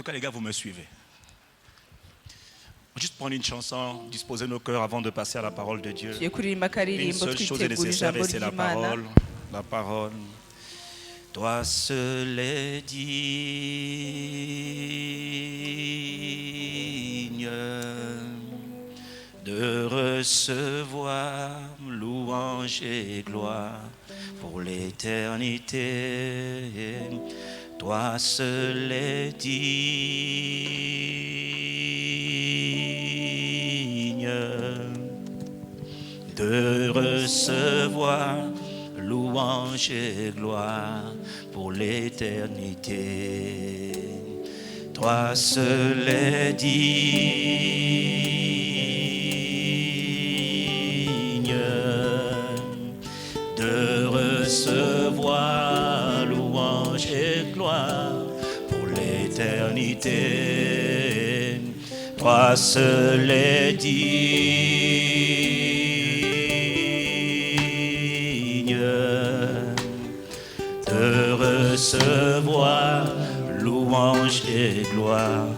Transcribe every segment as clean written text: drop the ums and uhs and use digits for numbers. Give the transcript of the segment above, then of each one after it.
tout cas, les gars, vous me suivez. On va juste prendre une chanson, disposer nos cœurs avant de passer à la parole de Dieu. Une seule chose est nécessaire et c'est la parole. La parole. Toi seul est digne de recevoir louange et gloire pour l'éternité. Toi seul est digne de recevoir louange et gloire pour l'éternité. Toi seul est digne de recevoir louange et gloire pour l'éternité. Toi seul est digne de recevoir louange et gloire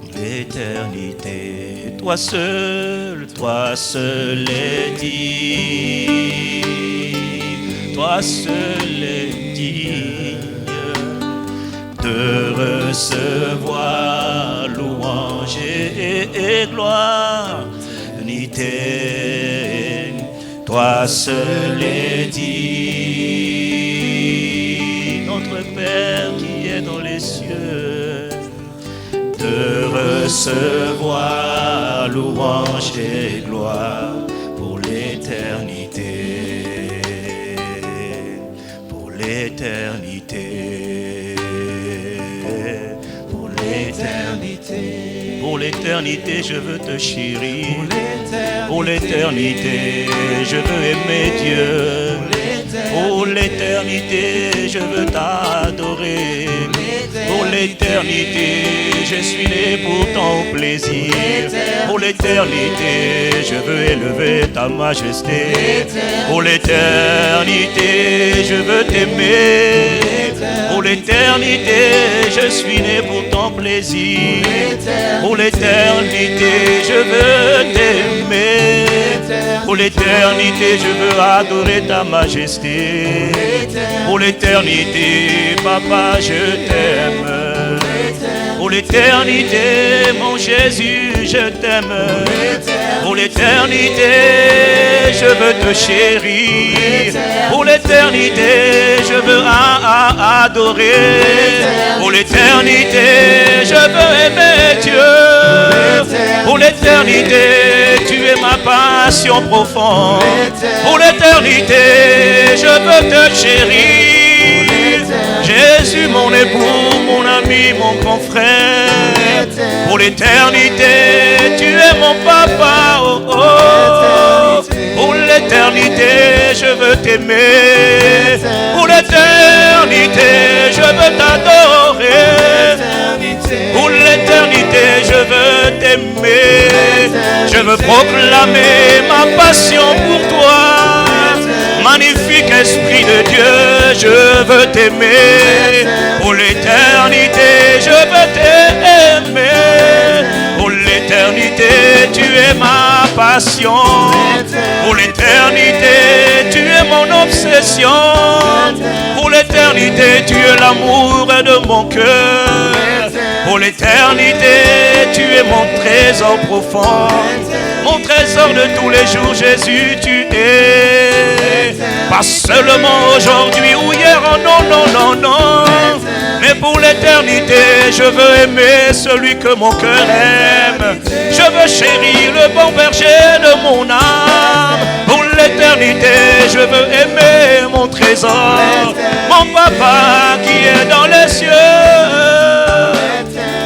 pour l'éternité. Toi seul est digne, toi seul est digne de recevoir louange et gloire, l'éternité. Toi seul est digne, notre Père qui est dans les cieux, de recevoir louange et gloire pour l'éternité, pour l'éternité, pour l'éternité, pour l'éternité, je veux te chérir, pour l'éternité, je veux aimer Dieu, pour l'éternité, je veux t'adorer, pour l'éternité, je suis né pour ton plaisir, pour l'éternité, je veux élever ta majesté, pour l'éternité, je veux t'aimer, pour l'éternité, je suis né pour ton plaisir, pour l'éternité, je veux t'aimer, pour l'éternité, je veux adorer ta majesté, pour l'éternité, papa, je t'aime. Pour l'éternité, mon Jésus, je t'aime. Pour l'éternité, je veux te chérir. Pour l'éternité, je veux adorer. Pour l'éternité, je veux aimer Dieu. Pour l'éternité, tu es ma passion profonde. Pour l'éternité, je veux te chérir. Jésus, mon époux, mon ami, mon confrère. Pour l'éternité, tu es mon papa. Oh, oh. Pour l'éternité, je veux t'aimer. Pour l'éternité, je veux t'adorer. Pour l'éternité, je veux t'aimer. Je veux proclamer ma passion pour toi. Magnifique Esprit de Dieu, je veux t'aimer. Pour l'éternité, je veux t'aimer. Pour l'éternité, tu es ma passion. Pour l'éternité, tu es mon obsession. Pour l'éternité, tu es l'amour de mon cœur. Pour l'éternité, tu es mon trésor profond. Mon trésor de tous les jours, Jésus, tu es. Pas seulement aujourd'hui ou hier, oh non, non, non, non. Mais pour l'éternité, je veux aimer celui que mon cœur aime. Je veux chérir le bon berger de mon âme. Pour l'éternité, je veux aimer mon trésor, mon papa qui est dans les cieux.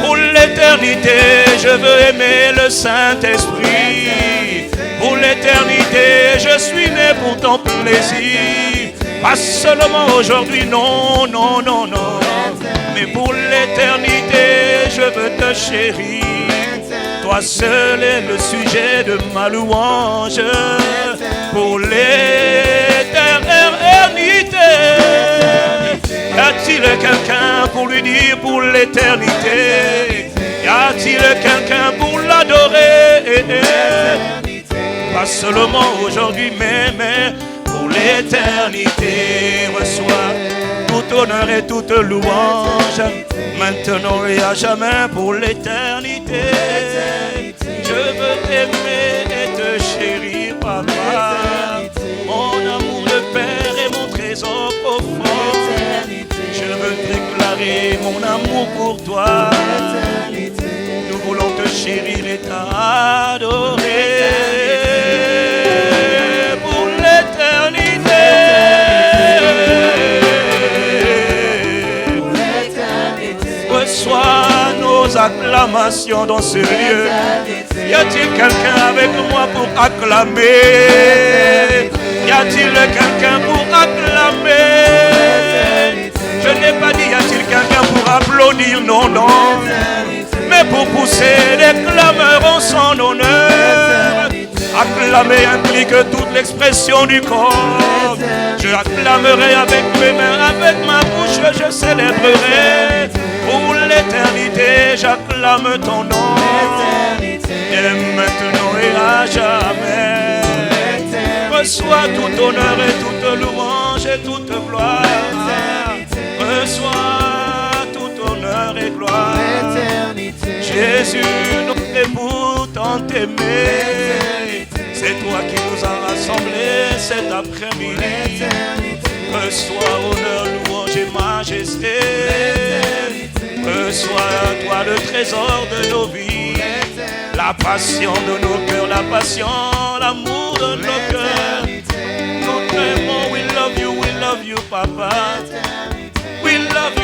Pour l'éternité, je veux aimer le Saint-Esprit. Pour l'éternité, je suis né pour ton plaisir. Pas seulement aujourd'hui, non, non, non, non. Mais pour l'éternité, je veux te chérir. Toi seul est le sujet de ma louange. Pour l'éternité, Y a-t-il quelqu'un pour lui dire pour l'éternité? Y a-t-il quelqu'un pour l'adorer? Pas seulement aujourd'hui, mais pour l'éternité. Reçois tout honneur et toute louange, maintenant et à jamais pour l'éternité. Je veux t'aimer et te chérir, papa. Mon amour de père et mon trésor profond. Je veux déclarer mon amour pour toi. Nous voulons te chérir et t'adorer pour l'éternité. Reçois nos acclamations dans ce lieu. Y a-t-il quelqu'un avec moi pour acclamer? Y a-t-il quelqu'un pour acclamer? Je n'ai pas dit y a-t-il quelqu'un pour applaudir? Non, non. Mais pour pousser les clameurs en son honneur. Acclamer implique toute l'expression du corps. Je acclamerai avec mes mains, avec ma bouche, je célébrerai. Pour l'éternité, j'acclame ton nom. Et maintenant et à jamais. Reçois tout honneur et toute louange et toute gloire. Reçois tout honneur et gloire. Jésus, notre époux, tant aimé. C'est toi qui nous as rassemblés cet après-midi. Reçois honneur, louange et majesté. Reçois toi le trésor de nos vies. La passion de nos cœurs, la passion, l'amour de nos cœurs. Nous t'aimons, we love you, Papa. We love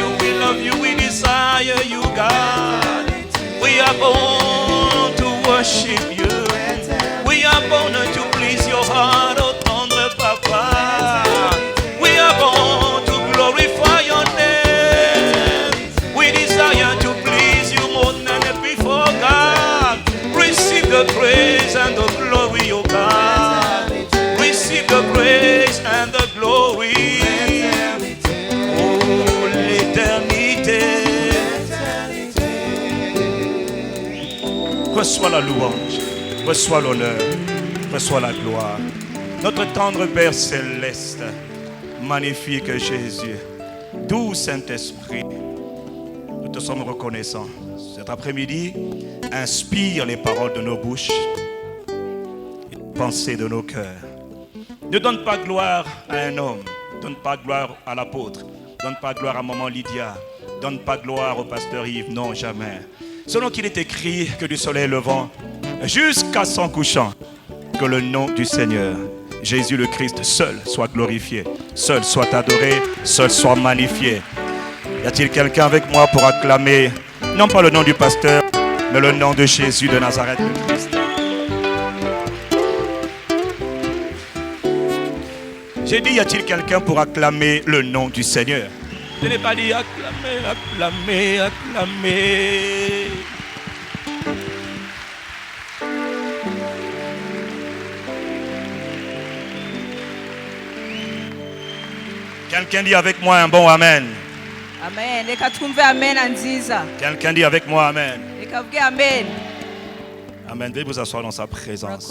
you, we desire you, God. We are born to worship you. We are born to please your heart, oh tendre Papa. We are born to glorify your name. We desire to please you more than before, God. Receive the praise and the glory, oh God. Receive the praise and the glory. Oh, l'éternité. Reçois la louange, reçois l'honneur, reçois la gloire. Notre tendre Père céleste, magnifique Jésus, doux Saint-Esprit, nous te sommes reconnaissants. Cet après-midi, inspire les paroles de nos bouches, les pensées de nos cœurs. Ne donne pas gloire à un homme, donne pas gloire à l'apôtre, donne pas gloire à maman Lydia, donne pas gloire au pasteur Yves, non jamais. Selon qu'il est écrit que du soleil levant jusqu'à son couchant, que le nom du Seigneur, Jésus le Christ, seul soit glorifié, seul soit adoré, seul soit magnifié. Y a-t-il quelqu'un avec moi pour acclamer, non pas le nom du pasteur, mais le nom de Jésus de Nazareth le Christ? J'ai dit, y a-t-il quelqu'un pour acclamer le nom du Seigneur? Je n'ai pas dit acclamer, acclamer, acclamer. Quelqu'un dit avec moi un bon amen. Amen. Amen. Quelqu'un dit avec moi amen. Amen. Amen. Veuillez vous asseoir dans sa présence.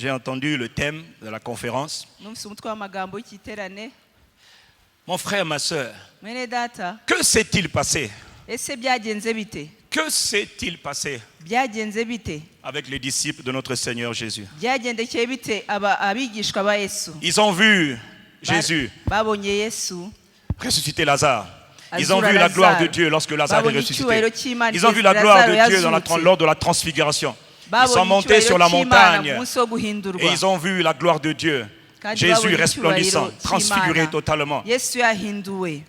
J'ai entendu le thème de la conférence. Mon frère, ma soeur, que s'est-il passé? Que s'est-il passé avec les disciples de notre Seigneur Jésus? Ils ont vu Jésus ressusciter Lazare. Ils ont vu la gloire de Dieu lorsque Lazare est ressuscité. Ils ont vu la gloire de Dieu lors de la transfiguration. Ils sont montés sur la montagne et ils ont vu la gloire de Dieu. Jésus resplendissant, transfiguré totalement.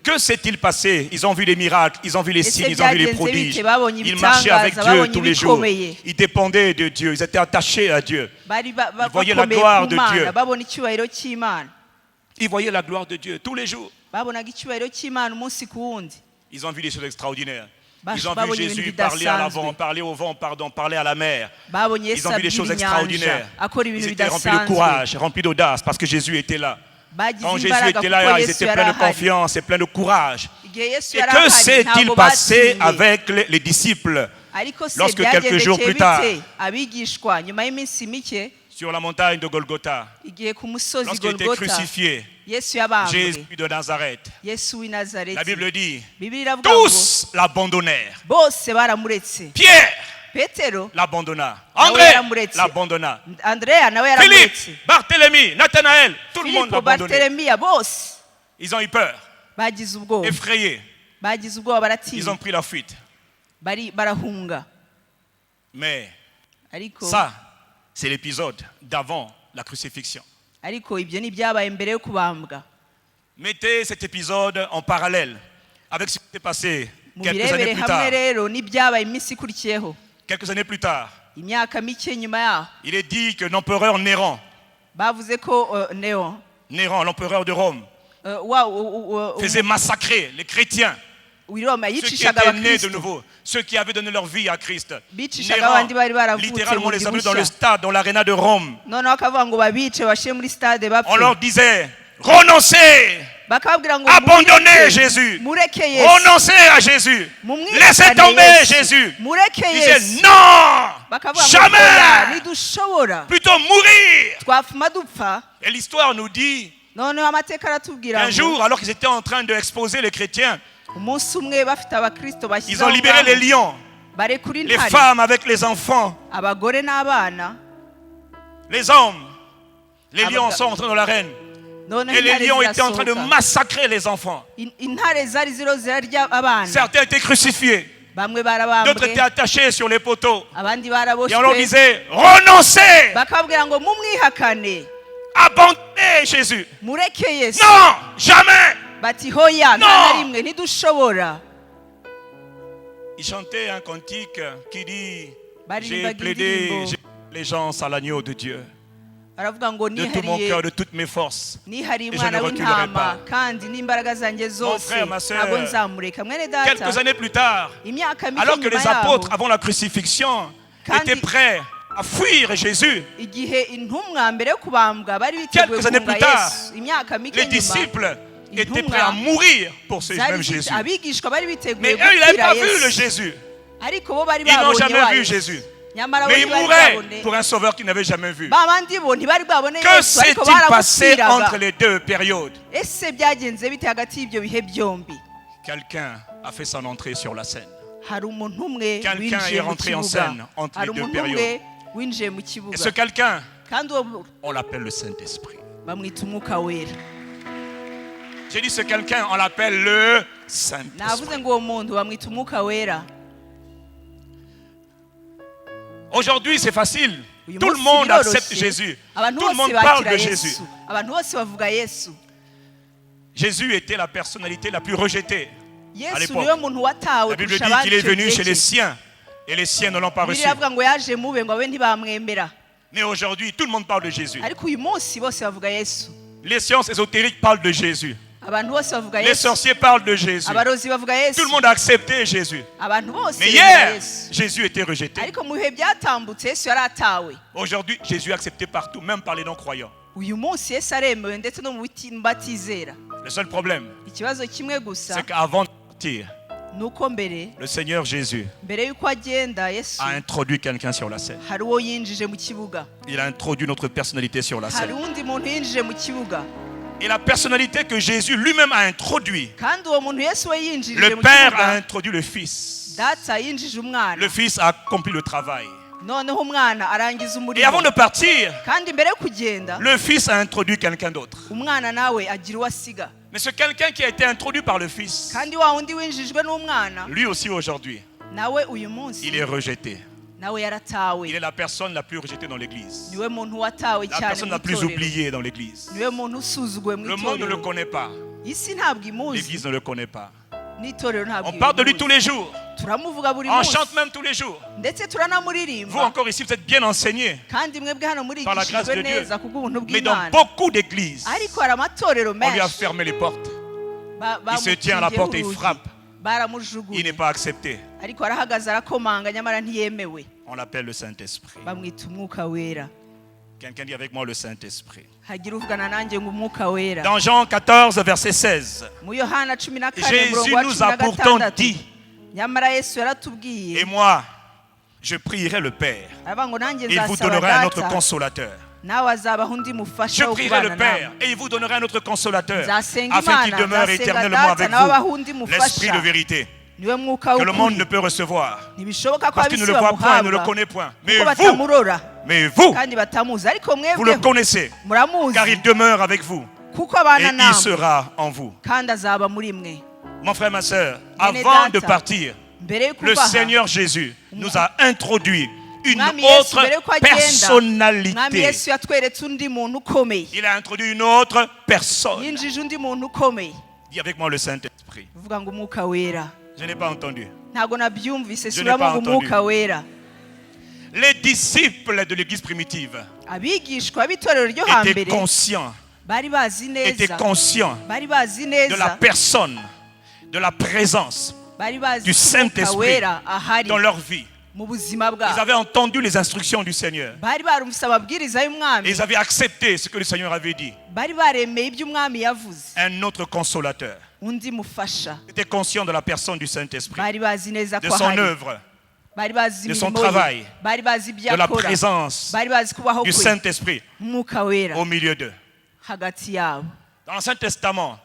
Que s'est-il passé? Ils ont vu les miracles, ils ont vu les signes, ils ont vu les prodiges. Ils marchaient avec Dieu tous les jours. Ils dépendaient de Dieu, ils étaient attachés à Dieu. Ils voyaient la gloire de Dieu. Ils voyaient la gloire de Dieu tous les jours. Ils ont vu des choses extraordinaires. Ils ont vu Jésus parler à l'avant, parler au vent, parler à la mer. Ils ont vu des choses extraordinaires. Ils étaient remplis de courage, remplis d'audace parce que Jésus était là. Quand Jésus était là, ils étaient pleins de confiance et pleins de courage. Et que s'est-il passé avec les disciples lorsque quelques jours plus tard, sur la montagne de Golgotha, lorsqu'il était crucifié, Jésus de Nazareth, la Bible dit, tous l'abandonnèrent. Pierre l'abandonna. André l'abandonna. Philippe, Barthélemy, Nathanaël, tout le monde l'abandonné. Ils ont eu peur, effrayés. Ils ont pris la fuite. Mais ça, c'est l'épisode d'avant la crucifixion. Mettez cet épisode en parallèle avec ce qui s'est passé quelques années plus tard. Quelques années plus tard, il est dit que l'empereur Néron, l'empereur de Rome, faisait massacrer les chrétiens, ceux qui étaient nés de nouveau, ceux qui avaient donné leur vie à Christ. Néron, littéralement, les a mis dans le stade, dans l'aréna de Rome. On leur disait, renoncez, abandonnez Jésus, renoncez à Jésus, laissez tomber Jésus. Ils disaient non, jamais, plutôt mourir. Et l'histoire nous dit qu'un jour, alors qu'ils étaient en train d'exposer les chrétiens, ils ont libéré les lions, les femmes avec les enfants, les hommes. Les lions sont entrés dans l'arène. Et les lions étaient en train de massacrer les enfants. Certains étaient crucifiés. D'autres étaient attachés sur les poteaux. Et on leur disait, renoncez, abandonnez Jésus. Non, jamais. Non. Il chantait un cantique qui dit, j'ai plaidé l'allégeance à l'agneau de Dieu. De tout mon cœur, de toutes mes forces. Et je ne reculerai pas. Mon frère, ma soeur, quelques années plus tard, alors que les apôtres, avant la crucifixion, étaient prêts à fuir Jésus, quelques années plus tard, les disciples étaient prêts à mourir pour ce même Jésus. Mais eux, ils n'avaient pas vu le Jésus. Ils n'ont jamais vu Jésus. Mais ils mouraient pour un sauveur qu'ils n'avaient jamais vu. Que s'est-il passé entre les deux périodes? Quelqu'un a fait son entrée sur la scène. Quelqu'un est rentré en scène entre les deux périodes. Et ce quelqu'un, on l'appelle le Saint-Esprit. J'ai dit ce quelqu'un, on l'appelle le Saint-Esprit. Aujourd'hui, c'est facile. Tout le monde accepte Jésus. Tout le monde parle de Jésus. Jésus était la personnalité la plus rejetée à l'époque. La Bible dit qu'il est venu chez les siens et les siens ne l'ont pas reçu. Mais aujourd'hui, tout le monde parle de Jésus. Les sciences ésotériques parlent de Jésus. Les sorciers parlent de Jésus. Tout le monde a accepté Jésus. Mais hier, Jésus était rejeté. Aujourd'hui, Jésus est accepté partout, même par les non-croyants. Le seul problème, c'est qu'avant de partir, le Seigneur Jésus a introduit quelqu'un sur la scène. Il a introduit notre personnalité sur la scène. Et la personnalité que Jésus lui-même a introduit, le Père a introduit le Fils. Le Fils a accompli le travail. Et avant de partir, le Fils a introduit quelqu'un d'autre. Mais ce quelqu'un qui a été introduit par le Fils, lui aussi aujourd'hui, il est rejeté. Il est la personne la plus rejetée dans l'église. La personne la plus oubliée dans l'église. Le monde ne le connaît pas. L'église ne le connaît pas. On parle de lui tous les jours. On chante même tous les jours. Vous encore ici, vous êtes bien enseignés par la grâce de Dieu. Mais dans beaucoup d'églises, on lui a fermé les portes. Il se tient à la porte et il frappe. Il n'est pas accepté. On l'appelle le Saint-Esprit. Quelqu'un dit avec moi le Saint-Esprit. hagira uvugana nanjye ngo umwuka wera. Dans Jean 14, verset 16, Mu Yohana 14 Jésus nous a pourtant dit, nyamara Yesu yaratubwiye, et moi, je prierai le Père, aravuga ngo nanjye et il vous nzasaba donnera un autre data consolateur. nawe azabaha undi Je mufasha wo prierai le kubana Père, nawe. et il vous donnera un autre consolateur, Nzasenga afin qu'il Imana, demeure nzasenga éternellement data avec nawe abaha vous, undi l'Esprit de mufasha vérité, niwe mwuka que le monde w'ukuri. ne peut recevoir, Ntibishoboka ko parce qu'il ne ab'isi le voit point, ne le bamuhabwa connaît point. kuko batamurora Mais vous, kandi batamuzi, ariko vous le mwebweho connaissez, muramuzi car il demeure avec vous, kuko et abana il namwe sera en vous. kandi azaba muri mwe. Mon frère, ma soeur, Mwene avant de data, partir, mbere yo le kuva aha, Seigneur Jésus nous a introduit une Mwami Yesu autre mbere yuko agenda, Mwami personnalité. Yesu yatweretse undi muntu ukomeye, Il a introduit une autre personne. yinjije undi muntu ukomeye. Dis avec moi le Saint-Esprit. uvuga ngo umwuka wera. Je n'ai pas entendu. Ntabwo nabyumvise, Je n'ai pas suramo ngo entendu. umwuka wera. Les disciples de l'église primitive Abigishwa b'itorero ryo étaient hambere conscients, bari bazi étaient neza, conscients bari bazi de la neza, personne, de la présence bari bazi du ko umwuka Saint-Esprit wera ahari dans leur vie. mu buzima Ils bwabo. avaient entendu les instructions du Seigneur. Bari barumvise amabwiriza Et y'umwami, ils avaient accepté ce que le Seigneur avait dit. bari baremeye ibyo umwami yavuze. Un autre consolateur. Undi mufasha, Ils étaient conscients de la personne du Saint-Esprit, bari bazi neza de ko son ahari, œuvre, bari bazi de son imirimo ye, travail, bari bazi ibyo de la akora, présence bari bazi kubaho du kwe, Saint-Esprit umwuka wera au milieu d'eux. hagati yabo. Dans l'Ancien Testament,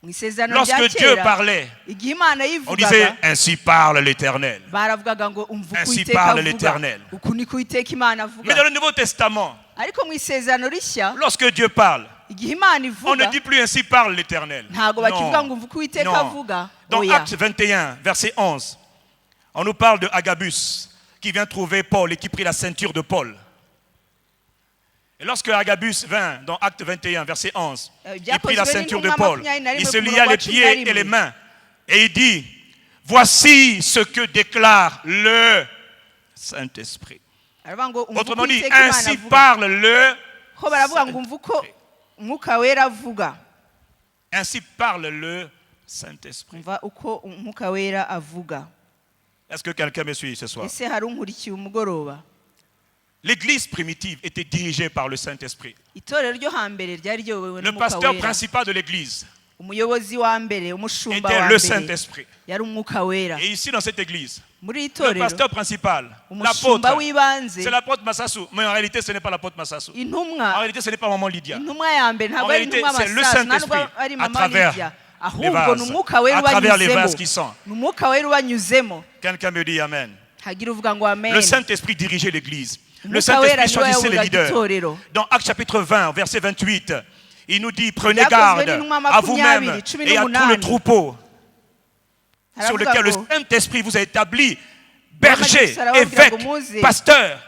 Mu isezerano rya lorsque Dieu kera, parlait, igihe Imana on disait yivugaga, ainsi parle l'Éternel. baravugaga ngo umva uko Ainsi Uwiteka parle avuga, l'Éternel. uku niko Uwiteka Imana Mais dans avuga. le Nouveau Testament, Ariko mu isezerano rishya, lorsque Dieu parle, igihe Imana on ne ivuga, dit plus ainsi parle l'Éternel. ntabwo bakivuga ngo Non. umva uko Uwiteka Non. avuga. Dans Oya. Acte 21, verset 11, on nous parle de Agabus qui vient trouver Paul et qui prit la ceinture de Paul. Et lorsque Agabus vint dans Acte 21, verset 11, il prit la ceinture de Paul, il se lia les pieds et les mains et il dit, voici ce que déclare le Saint-Esprit. Aravuga ngo umva uko Autrement dit, Uwiteka Imana ainsi avuga. parle le Ho baravuga ngo umva uko umwuka wera avuga. Ainsi parle le Saint-Esprit. Umva uko umwuka wera avuga. Est-ce que quelqu'un me suit ce soir? Ese hari unkurikiye umugoroba? L'église primitive était dirigée par le Saint-Esprit. Itorero ryo hambere ryari ryobowe Le n'umwuka pasteur wera. principal de l'église Umuyobozi wa mbere, umushumba était wa le mbere Saint-Esprit. yari umwuka wera. Et ici dans cette église, Muri iri le torero, pasteur principal, umushumba l'apôtre, w'ibanze, c'est l'apôtre Massassou. Mais en réalité, ce n'est pas l'apôtre Massassou. En intumwa, réalité, ce n'est pas maman Lydia. intumwa ya mbere En ntabwo ari réalité, intumwa c'est le Masasu, ntabwo Saint-Esprit ari à mama travers Lydia, les ahubwo vases, ni umwuka wera à travers les vases ubanyuzemo, qui sont. ni umwuka wera ubanyuzemo. Quelqu'un me dit Amen. Hagira uvuga ngo amen. Le Saint-Esprit dirigeait l'église. Le Umwuka wera Saint-Esprit niwe choisissait les yayoboraga leaders. itorero. Dans Actes chapitre 20, verset 28, il nous dit, prenez Byakozwe garde n'intumwa à vous-même makumyabiri, et à tout le 18. troupeau sur Aravuga lequel le ngo, Saint-Esprit vous a établi berger, Bwana Yesu évêque, ngo muze. pasteur,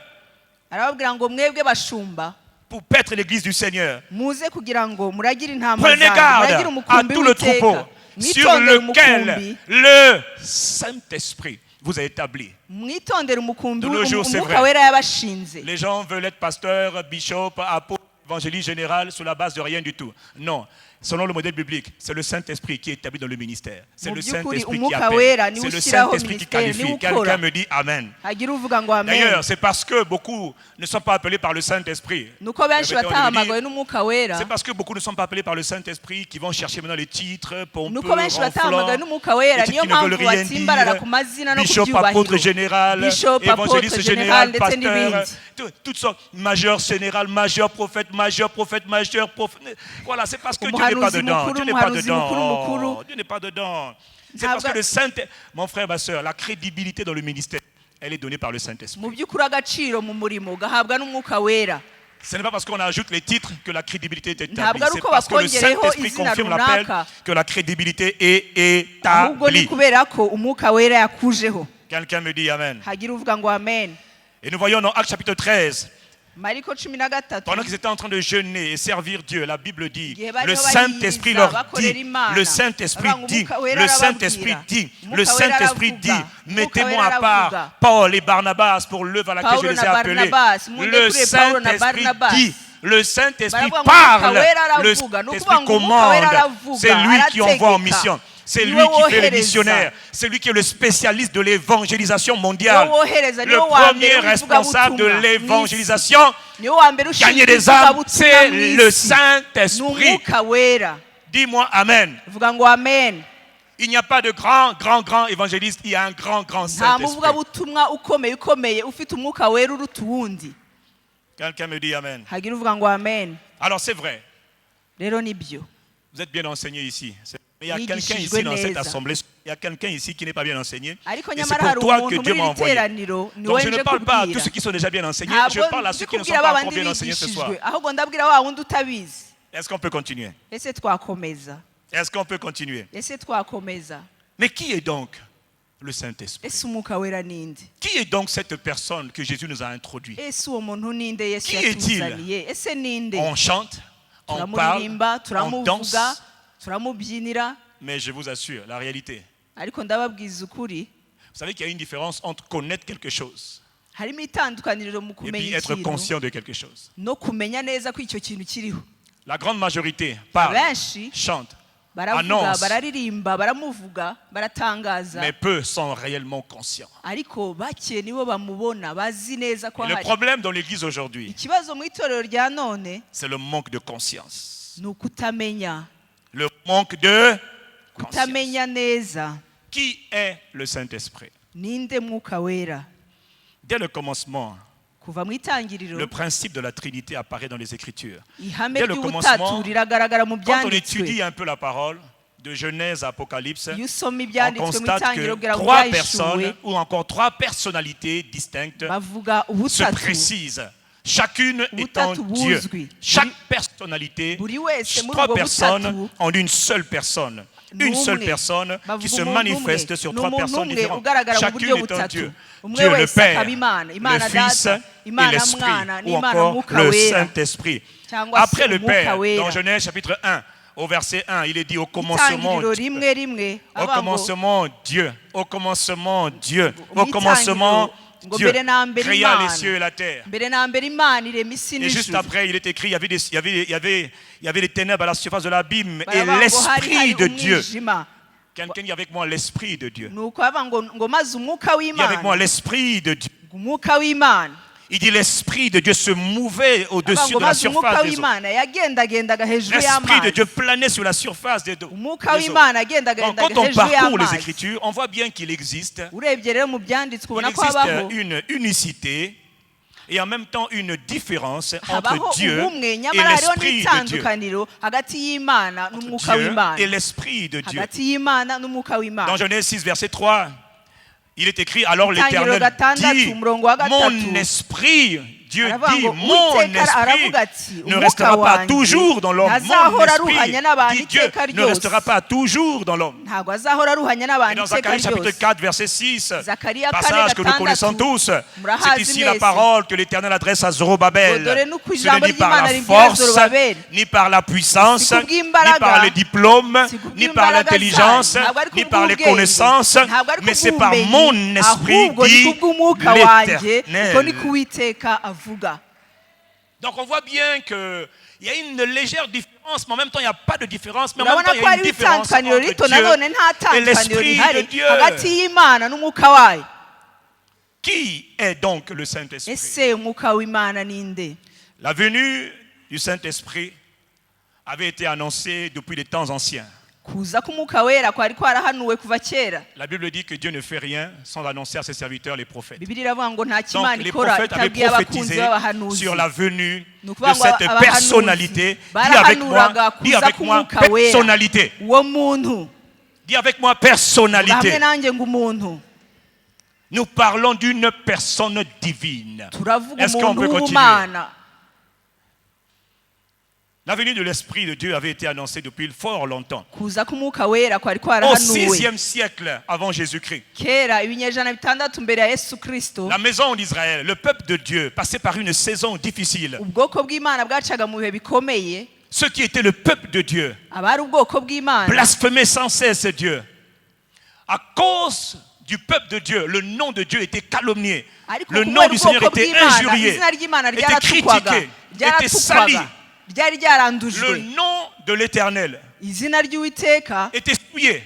arababwira ngo mwebwe bashumba pour paître l'église du Seigneur. muze kugira ngo muragire intama Prenez zanjye, garde muragire à umukumbi tout le troupeau w'Uwiteka, sur mwitondere lequel umukumbi, le Saint-Esprit vous a établi. mwitondere umukumbi De nos jours, c'est umwuka vrai. wera yabashinze. Les gens veulent être pasteurs, bishop, apôtre, évangéliste général sur la base de rien du tout. Non. Selon le modèle biblique, c'est le Saint-Esprit qui est établi dans le ministère. C'est Mu le by'ukuri, Saint-Esprit qui umwuka wera appelle. niwe C'est le ushyiraho Saint-Esprit qui ministère, niwe qualifie. ukora. Quelqu'un me dit Amen. hagira uvuga ngo amen. D'ailleurs, c'est parce que beaucoup ne sont pas appelés par le Saint-Esprit. nuko benshi Permettez-moi de le batahamagawe dire. n'umwuka wera, C'est parce que beaucoup ne sont pas appelés par le Saint-Esprit qui vont chercher maintenant les titres pompeux, nuko benshi batahamagawe ronflants, n'umwuka wera, les niyo titres qui ne veulent mpamvu rien batsimbarara dire. ku mazina no ku Bishop, apôtre byubahiro. général, Bishop, évangéliste apôtre général, général, ndetse pasteur, n'ibindi. toutes sortes, majeur général, majeur prophète, majeur prophète, majeur prophète. Voilà, c'est parce que Dieu n'est pas Umuhanuzi dedans. mukuru, Dieu n'est pas umuhanuzi mukuru, dedans. mukuru. Oh, Dieu n'est pas dedans. C'est parce que le Saint, mon frère, ma soeur, la crédibilité dans le ministère, elle est donnée par le Saint-Esprit. mu by'ukuri agaciro mu murimo gahabwa n'umwuka wera. Ce n'est pas parce qu'on ajoute les titres que la crédibilité est établie. Ntabwo ari C'est uko parce que le bakongereho Saint-Esprit izina confirme l'appel runaka, que la crédibilité est ahubwo ni établie. kubera ko umwuka wera yakujeho. Quelqu'un me dit Amen. hagira uvuga ngo amen. Et nous voyons dans Actes chapitre 13, Mariko 13, pendant qu'ils étaient en train de jeûner et servir Dieu, la Bible dit, Igihe bariho le Saint-Esprit bayiriza, leur bakorera dit, Imana, le Saint-Esprit baravuga ngo dit, Umwuka wera le Saint-Esprit arababwira, dit, Umwuka le wera Saint-Esprit dit, aravuga, mettez-moi Umwuka à wera part aravuga. Paul et Barnabas pour l'œuvre à laquelle Paulo je les ai na appelés. Barnabas, mwende Le kure Paulo na Saint-Esprit Barnabas. dit, le Saint-Esprit Baravuga ngo parle, Umwuka wera le aravuga, ni Saint-Esprit ukuvuga ngo Umwuka wera commande, aravuga, c'est lui qui envoie en arategeka. mission. C'est lui qui fait les missionnaires. C'est lui qui est le spécialiste de l'évangélisation mondiale. Le premier responsable de l'évangélisation, gagner des âmes, c'est le Saint-Esprit. Dis-moi Amen. Il n'y a pas de grand évangéliste, il y a un grand Saint-Esprit. Quelqu'un me dit Amen. Alors c'est vrai. Vous êtes bien enseigné ici. Mais il y a quelqu'un ici dans cette assemblée, il y a quelqu'un ici qui n'est pas bien enseigné. Et c'est pour toi que Dieu m'a envoyé. Donc je ne parle pas à tous ceux qui sont déjà bien enseignés, je parle à ceux qui ne sont pas encore bien enseignés ce soir. Est-ce qu'on peut continuer? Est-ce qu'on peut continuer? Mais qui est donc le Saint-Esprit? Qui est donc cette personne que Jésus nous a introduite? Qui est-il? On chante, on parle, on danse. Mais je vous assure, la réalité. Vous savez qu'il y a une différence entre connaître quelque chose et puis être conscient de quelque chose. La grande majorité parle, chante, annonce, mais peu sont réellement conscients. Et le problème dans l'église aujourd'hui, c'est le manque de conscience. Le manque de conscience. Qui est le Saint-Esprit? Dès le commencement, le principe de la Trinité apparaît dans les Écritures. Dès le commencement, quand on étudie un peu la parole, de Genèse à Apocalypse, on constate que 3 personnes ou encore 3 personnalités distinctes se précisent. Chacune étant Dieu. Chaque personnalité, 3 personnes en une seule personne. Une seule personne qui se manifeste sur 3 personnes différentes. Chacune étant Dieu. Dieu le Père, le Fils et l'Esprit, ou encore le Saint-Esprit. Après le Père, dans Genèse chapitre 1, au verset 1, il est dit au commencement Dieu. Au commencement Dieu. Au commencement Dieu créa les cieux et la terre. Et juste après, il est écrit, il y avait les ténèbres à la surface de l'abîme et l'Esprit de Dieu. Quelqu'un dit avec moi l'Esprit de Dieu. Dis avec moi l'Esprit de Dieu. Il dit l'Esprit de Dieu se mouvait au-dessus de la surface des eaux. L'Esprit de Dieu planait sur la surface des eaux. Donc, quand on parcourt les Écritures, on voit bien qu'il existe une unicité et en même temps une différence entre Dieu et l'Esprit de Dieu. Dieu et l'Esprit de Dieu. Dans Genèse 6, verset 3, il est écrit, alors l'Éternel dit, mon esprit, Dieu dit, mon esprit ne restera pas toujours dans l'homme. Mon esprit, dit Dieu, ne restera pas toujours dans l'homme. Et dans Zacharie chapitre 4, verset 6, passage que nous connaissons tous, c'est ici la parole que l'Éternel adresse à Zorobabel. Ce n'est ni par la force, ni par la puissance, ni par les diplômes, ni par l'intelligence, ni par les connaissances, mais c'est par mon esprit, dit l'Éternel. Donc on voit bien qu'il y a une légère différence, mais en même temps il n'y a pas de différence, mais en même temps il y a une différence entre Dieu et l'Esprit de Dieu. Qui est donc le Saint-Esprit? La venue du Saint-Esprit avait été annoncée depuis les temps anciens. La Bible dit que Dieu ne fait rien sans annoncer à ses serviteurs les prophètes. Donc les prophètes avaient prophétisé sur la venue de cette personnalité. Dis avec moi personnalité. Dis avec moi personnalité. Nous parlons d'une personne divine. Est-ce qu'on peut continuer? La venue de l'Esprit de Dieu avait été annoncée depuis fort longtemps. Au 6e siècle avant Jésus-Christ. La maison d'Israël, le peuple de Dieu, passait par une saison difficile. Ceux qui étaient le peuple de Dieu blasphémaient sans cesse Dieu. À cause du peuple de Dieu, le nom de Dieu était calomnié. Le nom du Seigneur était injurié, était critiqué, était sali. Le nom de l'Éternel était souillé.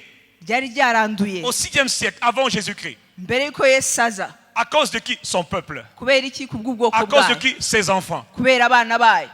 ryari ryaranduye Au 6e siècle, avant Jésus-Christ. mbere yuko Yesu aza. À cause de qui? Son peuple. Kubera iki? Kubw'ubwoko À cause de bwayo. qui? Ses enfants. Kubera abana bayo.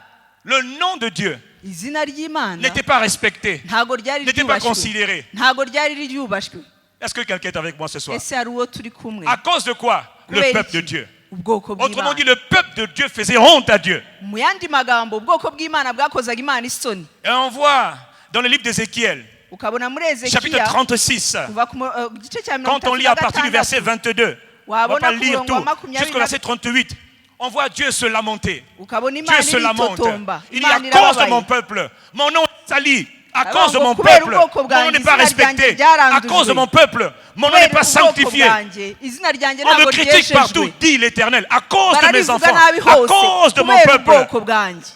Le nom de Dieu izina ry'Imana n'était pas respecté, ntago ryari n'était pas ryubashwe. considéré. Ntago ryari ryubashwe. Est-ce que quelqu'un est avec moi ce soir? Ese hari uwo turi kumwe? À cause de quoi? Le Kubera peuple de iki? Dieu. Ubwoko Autrement bw'Imana. dit, le peuple de Dieu faisait honte à Dieu. Mu yandi magambo ubwoko bw'Imana bwakozaga Imana isoni. Et on voit dans le livre d'Ézéchiel, Ukabona muri chapitre Ezekiya 36, kuva ku gice cya quand on lit à partir du verset 36 22, on ne va wabona pas ku lire murongo wa tout, jusqu'au verset 38, on voit Dieu se lamenter. ukabona Dieu Imana se lamente. iritotomba. Il dit à Imana cause de mon irababaye. peuple, mon nom est sali. À Alors, cause de mon kubera peuple, ubwoko mon nom bwanjye, n'est pas izina respecté. ryanjye À ryarandujwe. cause de mon peuple, mon nom n'est pas Kubera ubwoko sanctifié. bwanjye, izina ryanjye On me ntabwo critique partout, ryejejwe. dit l'Éternel, à cause de mes Bararivuga enfants, nabi à hose cause de mon kubera peuple. ubwoko bwanjye.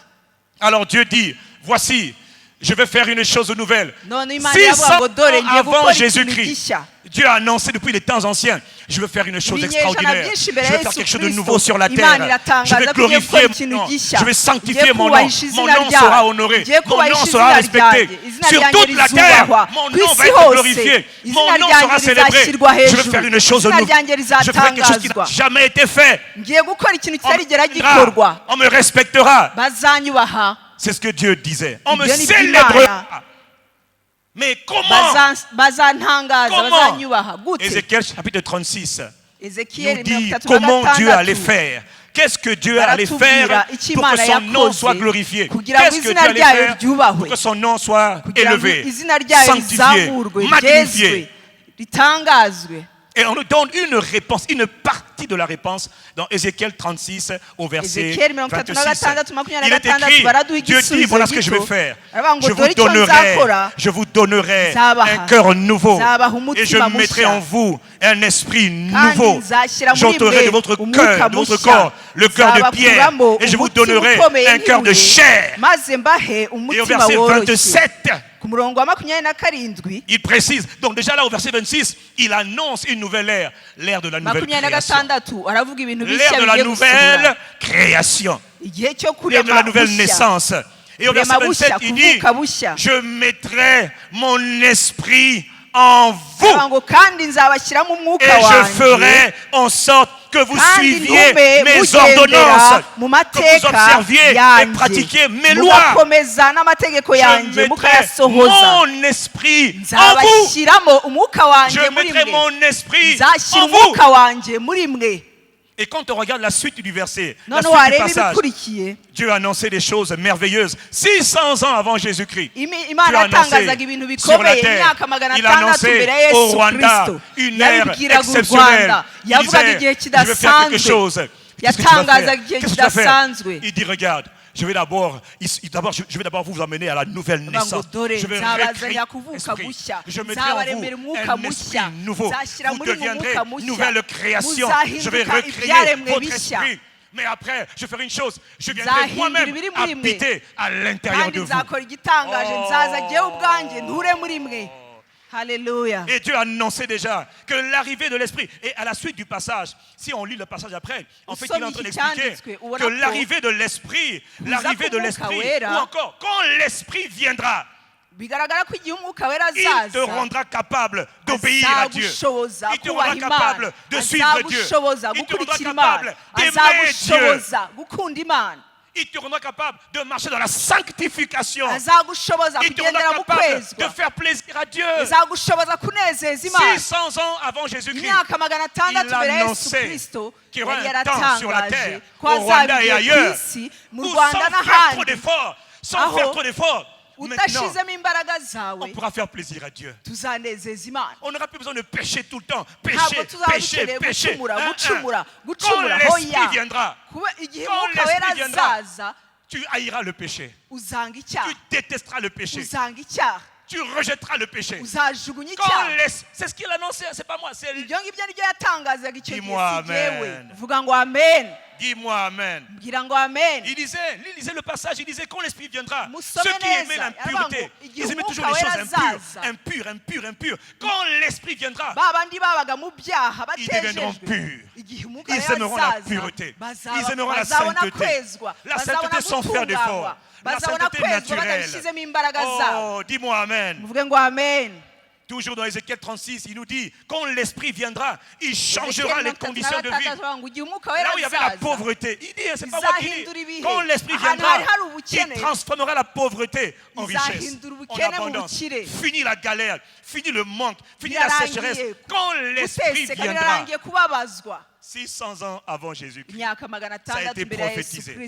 Alors Dieu dit, voici, je vais faire une chose nouvelle. None Imana 600 iravuga ngo dore ans ngiye avant gukora ikintu Jésus-Christ, gishya. Dieu a annoncé depuis les temps anciens, je veux faire une chose Ibinyejana extraordinaire. byinshi Je imbere vais ya faire Yesu quelque chose de Kristo, nouveau sur la Imana terre. iratangaza Je vais ko igiye glorifier gukora mon ikintu nom. gishya. Je vais sanctifier Igiye mon nom. kubahisha Mon izina nom ryayo. sera honoré. Igiye Mon nom kubahisha sera izina respecté. ryanjye. Izina Sur ryanjye toute la terre, rizubahwa. mon Ku nom isi va être hose, glorifié. izina Mon nom ryanjye sera célébré. rizashyirwa Je vais hejuru. faire une chose Izina nouvelle. ryanjye Je ferai quelque chose qui n'a rizatangazwa. jamais été fait. Ngiye gukora ikintu On kitarigera me gikorwa. dira, on me respectera. Bazanyubaha. C'est ce que Dieu disait. On me Ibyo ni célébrera. iby'Imana. Mais comment? Bazantangaza, Comment? bazanyubaha. Gute? Ézéchiel chapitre 36 nous Ezekiyeli dit comment Dieu allait 36. faire. Qu'est-ce que Dieu allait faire Baratubwira pour icyo que Imana son nom yakoze soit glorifié? kugira ngo Qu'est-ce que Dieu izina allait ryayo faire ryubahwe. pour que son nom soit Kugira ngo élevé, izina ryayo sanctifié, rizamurwe, magnifié? ryezwe, ritangazwe. Et on nous donne une réponse, une partie de la réponse dans Ézéchiel 36 au verset Ezekiyeli 26. 36, Il est écrit, baraduha Dieu dit, igisubizo voilà ce que je vais gito. faire. Aravuga ngo Je dore vous icyo nzakora, donnerai nzabaha. un cœur nouveau. Nzabaha Et je umutima mettrai mushya. en vous un esprit Kandi nouveau. nzashyira muri J'ôterai mwe de votre umwuka cœur, de votre mushya. corps, le cœur de pierre. Nzabakuramo Et je vous umutima donnerai ukomeye un cœur de nk'ibuye, chair. maze mbahe Et au umutima verset woroshye. 27, Ku murongo wa 27, il précise. Donc déjà là au verset 26, il annonce une nouvelle ère. L'ère de la nouvelle création. 26 aravuga ibintu L'ère bishya de la bigiye nouvelle gusohora. création. Igihe cyo L'ère de la kurema nouvelle bushya. naissance. Et au verset Kurema 27, bushya, il dit, kuvuka bushya. je mettrai mon esprit en Aravuga vous. ngo kandi nzabashyiramo umwuka Et je wanjye, ferai en sorte que vous kandi suiviez ntume mes mugendera ordonnances, mu que vous mateka observiez et yanjye, pratiquiez mes lois. mugakomeza n'amategeko Je yanjye mettrai mukayasohoza. mon esprit en vous. Nzabashyiramo umwuka wanjye Je muri mettrai mwe. mon esprit Nzashyira en vous. umwuka wanjye muri mwe. Et quand on regarde la suite du verset, la None suite du wareba passage, ibikurikiye, Dieu a annoncé des choses merveilleuses 600 ans avant Jésus-Christ. Imana Dieu a annoncé yatangazaga ibintu sur la bikomeye terre, imyaka magana il a atandatu annoncé mbere ya au Yesu Rwanda Kristo. une ère Yabibwiraga u exceptionnelle. Rwanda, Il yavugaga disait, igihe je vais faire quelque kidasanzwe, chose. Qu'est-ce que tu vas yatangazaga faire? igihe Qu'est-ce que tu vas faire? kidasanzwe. Il dit, regarde, je vais d'abord vous amener à la nouvelle Aravuga ngo naissance. dore Je vais nzabazanira recréer kuvuka l'esprit. gushya, Je mettrai en nzabaremera vous umwuka un mushya, esprit nouveau. nzashyira Vous muri mu deviendrez mwuka mushya, nouvelle création. Je vais muzahinduka recréer ibyaremwe votre bishya. esprit. Mais après, je ferai une chose. Je viendrai Nzahindura moi-même ibiri muri mwe, habiter à l'intérieur kandi de vous. nzakora igitangaje, nzaza jyewe ubwanjye nture muri mwe. Haleluya. Et Dieu a annoncé déjà que l'arrivée de l'Esprit, et à la suite du passage, si on lit le passage après, en fait il est en train d'expliquer que l'arrivée de l'Esprit, ou encore quand l'Esprit viendra, bigaragara ko igihe umwuka wera il te azaza rendra capable d'obéir à Dieu. azagushoboza Il te kubaha rendra Imana, capable de suivre Dieu. azagushoboza Il te rendra gukurikira Imana, capable d'aimer Dieu. azagushoboza gukunda Imana, Il te rendra capable de marcher dans la sanctification. azagushoboza Il te rendra kugendera mu capable de kwezwa, faire plaisir à Dieu. azagushoboza kunezeza Imana. 600 ans avant Jésus-Christ, Imyaka magana atandatu il a mbere ya Yesu annoncé Kristo qu'il y aura yari un temps sur la terre, yaratangaje ko au Rwanda hazaba et igihe ku ailleurs, isi, mu où Rwanda sans faire trop n'ahandi, d'efforts, sans Aho faire trop d'efforts, maintenant, udashizemo imbaraga on zawe pourra faire plaisir à Dieu. tuzanezeza Imana. On n'aura plus besoin de pécher tout le temps. Ntabwo Pécher, tuzaba pécher, dukeneye pécher. gucumura Hein, hein. gucumura Quand gucumura l'Esprit hoya, viendra, kuba igihe Quand umwuka wera l'Esprit viendra, azaza tu haïras le péché. uzanga Tu icyaha, détesteras le péché. uzanga icyaha, Tu rejetteras le péché. uzajugunya Quand icyaha. c'est ce qu'il a annoncé, c'est pas moi, c'est lui. Ibyo ngibyo nibyo yatangazaga icyo gihe, Dis-moi si jyewe. amen. Vuga ngo amen. Dis-moi Amen. Mbwira ngo amen. Il lisait le passage, il disait quand l'Esprit viendra, Musome ceux qui aimaient neza, l'impureté, yaravuga ngo, igihe ils aimaient toujours umwuka les choses wera impures, azaza, impures, impures. Quand l'Esprit viendra, ba bandi babaga mu byaha ils deviendront batejejwe, purs. igihe umwuka Ils wera aimeront la azaza, pureté. bazaba- Ils aimeront la bazabona sainteté. kwezwa, La bazabona sainteté sans faire d'effort. gutunganywa, La bazabona sainteté kwezwa naturelle. badashyizemo imbaraga zabo. Oh, dis-moi Amen. Muvuge ngo amen. Toujours dans Ézéchiel 36, il nous dit, quand l'Esprit viendra, il changera les conditions de vie. Là où il y avait la pauvreté, il dit, c'est pas moi qui dis, quand l'Esprit viendra, il transformera la pauvreté en richesse, en abondance. Fini la galère, fini le manque, fini la sécheresse. Quand l'Esprit viendra, 600 ans avant Jésus-Christ, ça a été prophétisé.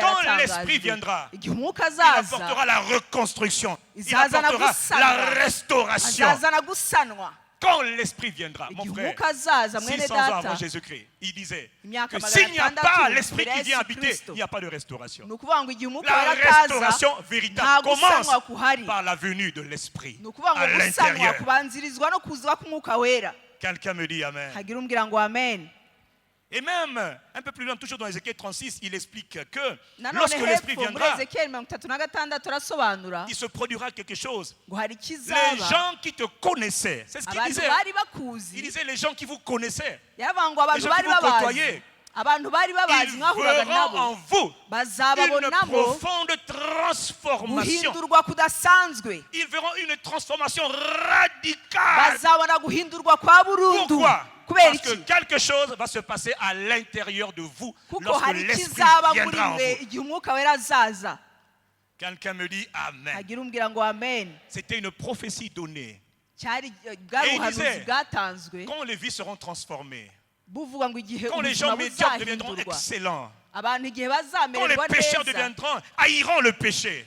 Quand l'Esprit viendra, il apportera la reconstruction, il apportera la restauration. Quand l'Esprit viendra, mon frère, 600 ans avant Jésus-Christ, il disait que s'il n'y a pas l'Esprit qui vient habiter, il n'y a pas de restauration. La restauration véritable commence par la venue de l'Esprit à l'intérieur. Quelqu'un me dit Amen. Et même, un peu plus loin, toujours dans Ézéchiel 36, il explique que lorsque l'Esprit viendra, il se produira quelque chose. Les gens qui te connaissaient, c'est ce qu'il disait. Il disait les gens qui vous connaissaient, les gens qui vous côtoyaient, ils verront en vous une profonde transformation. Ils verront une transformation radicale. Pourquoi? Parce que quelque chose va se passer à l'intérieur de vous lorsque l'Esprit viendra en vous. Quelqu'un me dit Amen. C'était une prophétie donnée. Et il disait, quand les vies seront transformées, quand les gens médiocres deviendront excellents, quand les pécheurs deviendront, haïront le péché,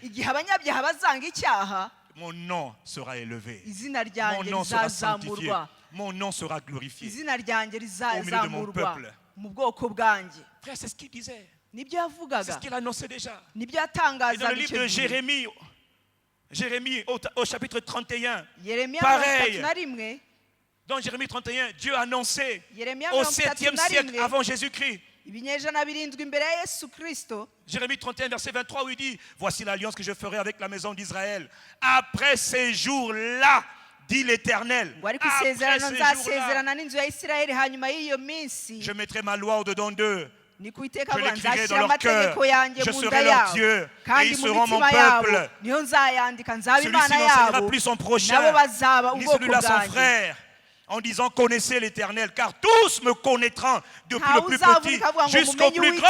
mon nom sera élevé, mon nom sera sanctifié, mon nom sera glorifié au milieu de mon peuple. Frère, c'est ce qu'il disait. C'est ce qu'il annonçait déjà. Et dans le livre de Jérémie au chapitre 31, pareil. Dans Jérémie 31, Dieu a annoncé au 7e siècle avant Jésus-Christ. Jérémie 31, verset 23, où il dit, voici l'alliance que je ferai avec la maison d'Israël. Après ces jours-là, dit l'Éternel, après ces jours-là, je mettrai ma loi au-dedans d'eux. Je l'écrirai dans leur cœur. Je serai leur Dieu et ils seront mon peuple. Celui-ci n'enseignera plus son prochain, ni celui-là son frère, en disant connaissez l'Éternel, car tous me connaîtront, depuis le plus petit jusqu'au plus grand.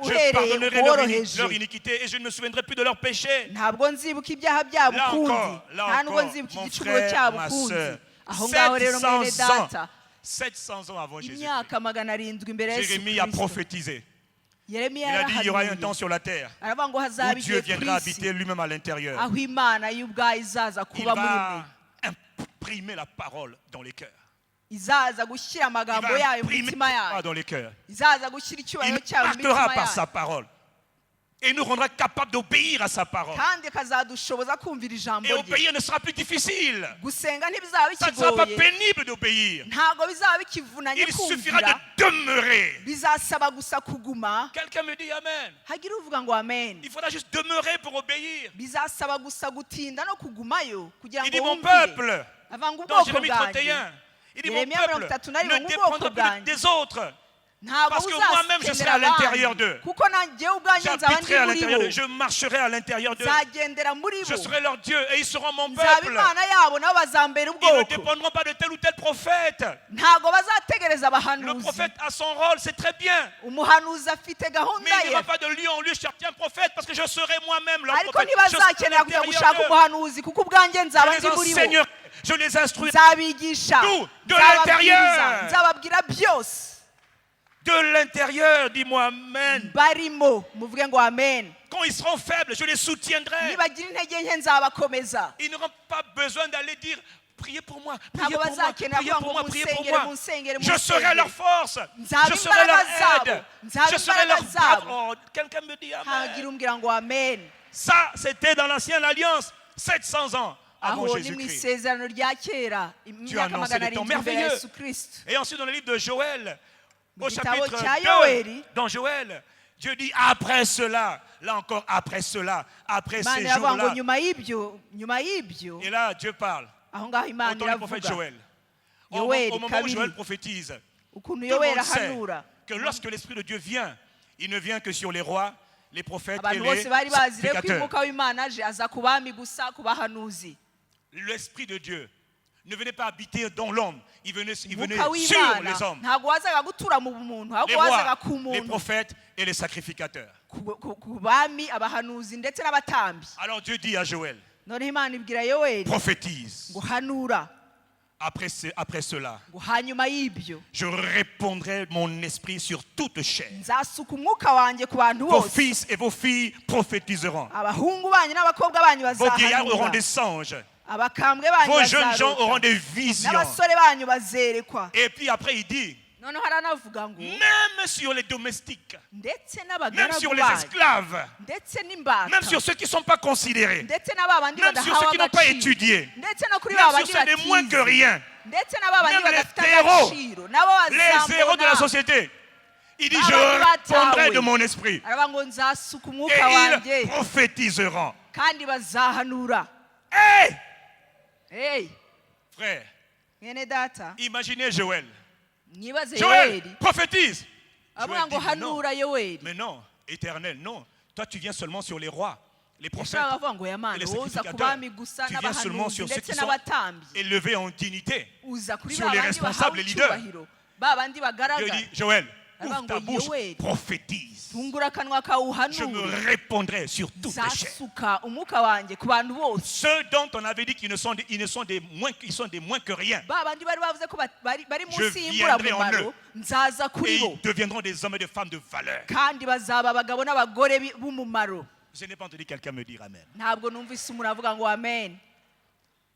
Je pardonnerai leur iniquité et je ne me souviendrai plus de leur péché. Là encore, mon frère, ma soeur, 700 ans avant Jésus, Jérémie a prophétisé. Il a dit il y aura un temps sur la terre où Dieu viendra habiter lui-même à l'intérieur. Il va imprimer la parole dans les cœurs. Il va imprimer dans les cœurs. Il marquera par sa parole. Et nous rendra capables d'obéir à sa parole. Et obéir ne sera plus difficile. Ça ne sera pas pénible d'obéir. Il suffira de demeurer. Quelqu'un me dit Amen. Il faudra juste demeurer pour obéir. Il dit mon peuple, dans Jérémie 31, il dit mon peuple ne dépendra plus des autres. Parce que moi-même je serai à l'intérieur d'eux. J'habiterai à l'intérieur d'eux. Je marcherai à l'intérieur d'eux. Je serai leur Dieu et ils seront mon peuple. Ils ne dépendront pas de tel ou tel prophète. Le prophète a son rôle, c'est très bien. Mais il n'y aura pas de lieu en lieu chercher un prophète parce que je serai moi-même leur prophète. Je serai à l'intérieur d'eux. Je les enseignerai, je les instruirai. Tout de l'intérieur. De l'intérieur, dis-moi Amen. Quand ils seront faibles, je les soutiendrai. Ils n'auront pas besoin d'aller dire priez pour moi, priez pour moi, priez pour moi, priez pour moi. Je serai leur force, je serai leur aide, je serai leur bras. Quelqu'un me dit Amen. Ça, c'était dans l'ancienne alliance, 700 ans avant Jésus-Christ. Tu as annoncé des temps merveilleux. Et ensuite dans le livre de Joël, au chapitre 2, dans Joël, Dieu dit après cela, là encore après cela, après ces jours-là. Et là, Dieu parle. Autant le prophète Joël. Au moment où Joël prophétise, tout le monde sait que lorsque l'Esprit de Dieu vient, il ne vient que sur les rois, les prophètes et les sacrificateurs. l'Esprit de Dieu ne venait pas habiter dans l'homme, il venait umwuka sur w'imana les hommes, ntabwo wazaga gutura mu bumuntu les ahubwo wazaga rois, ku les muntu prophètes et les sacrificateurs. ku bami abahanuzi ndetse n'abatambyi. Alors Dieu dit à Joël, noneho imana ibwira yoweri prophétise. ngo hanura Après cela, ngo hanyuma y'ibyo je répandrai mon esprit sur toute chair. nzasuka umwuka wanjye ku bantu Vos bose, fils et vos filles prophétiseront. abahungu banyu n'abakobwa banyu Vos vieillards auront bazahanura, des songes. abakambwe banyu Vos jeunes gens auront bazarota, des visions. n'abasore banyu bazerekwa. Et puis après, il dit, noneho haranavuga ngo même sur les domestiques, ndetse même sur n'abagaragu les banyu esclaves, ndetse n'imbata même sur ceux qui ne sont pas considérés, ndetse na ba bandi même sur ceux badahawe qui n'ont pas agaciro, étudié, ndetse no kuri même ba sur bandi ceux des moins que batize, rien, ndetse na ba bandi même les badafite héros, agaciro nabo les héros de la bazambona. société. Il dit, Ba bandi je répandrai batawe. de mon esprit aravuga ngo nzasuka et umwuka ils wanjye prophétiseront. kandi bazahanura. Hey, Hey, frère, mwene data imaginez Joël. mwibaze Joël, yoweri prophétise. avuga Joël ngo dit, mais non, hanura yoweri. mais non, éternel, non. Toi, tu viens seulement sur les rois, les prophètes, yashakaga avuga ngo et yamana les wowe uza ku sacrificateurs. bami gusa Tu viens seulement n'abahanuzi sur ceux ndetse qui sont n'abatambyi, élevés en dignité. uza kuri sur ba les bandi responsables, bahawe les leaders. icyubahiro, ba bandi Dieu bagaragara. dit, Joël, ouvre Aravuga ta ngo bouche, Yoweri, prophétise. fungura akanwa kawe Je me uhanure, répondrai sur toutes les chair. nzasuka umwuka wanjye ku bantu bose. Ceux dont on avait dit qu'ils sont des moins que rien. ba bandi bari bavuze ko bari Je munsi viendrai en y'imburamumaro, eux. nzaza Et kuri bo ils deviendront des hommes et des femmes de valeur. kandi bazaba abagabo n'abagore b'umumaro. Je n'ai pas entendu quelqu'un me dire Amen. ntabwo numvise umuntu avuga ngo amen.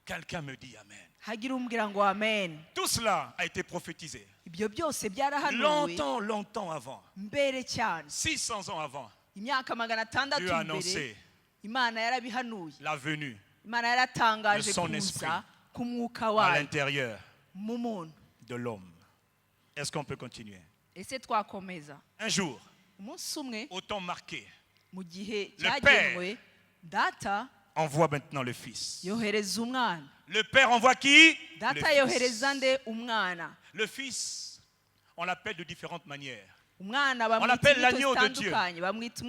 Quelqu'un me dit Amen. hagira umbwira ngo amen. Tout cela a été prophétisé. ibyo byose byarahanuwe Longtemps avant. mbere cyane, 600 ans avant. imyaka 600 Dieu a imbere annoncé imana yarabihanuye. la venue imana yaratangaje de son kuza esprit k'umwuka à wayo l'intérieur mu muntu. de l'homme. Est-ce qu'on peut continuer? ese twakomeza? Un jour, umunsi umwe au temps marqué, mu gihe Le cyagenwe, data envoie maintenant le Fils. yohereza umwana. Le Père envoie qui? data Le yohereza Fils. nde? Umwana. Le Fils, on l'appelle de différentes manières. umwana On bamwita l'appelle inyito l'agneau de Dieu. zitandukanye, bamwita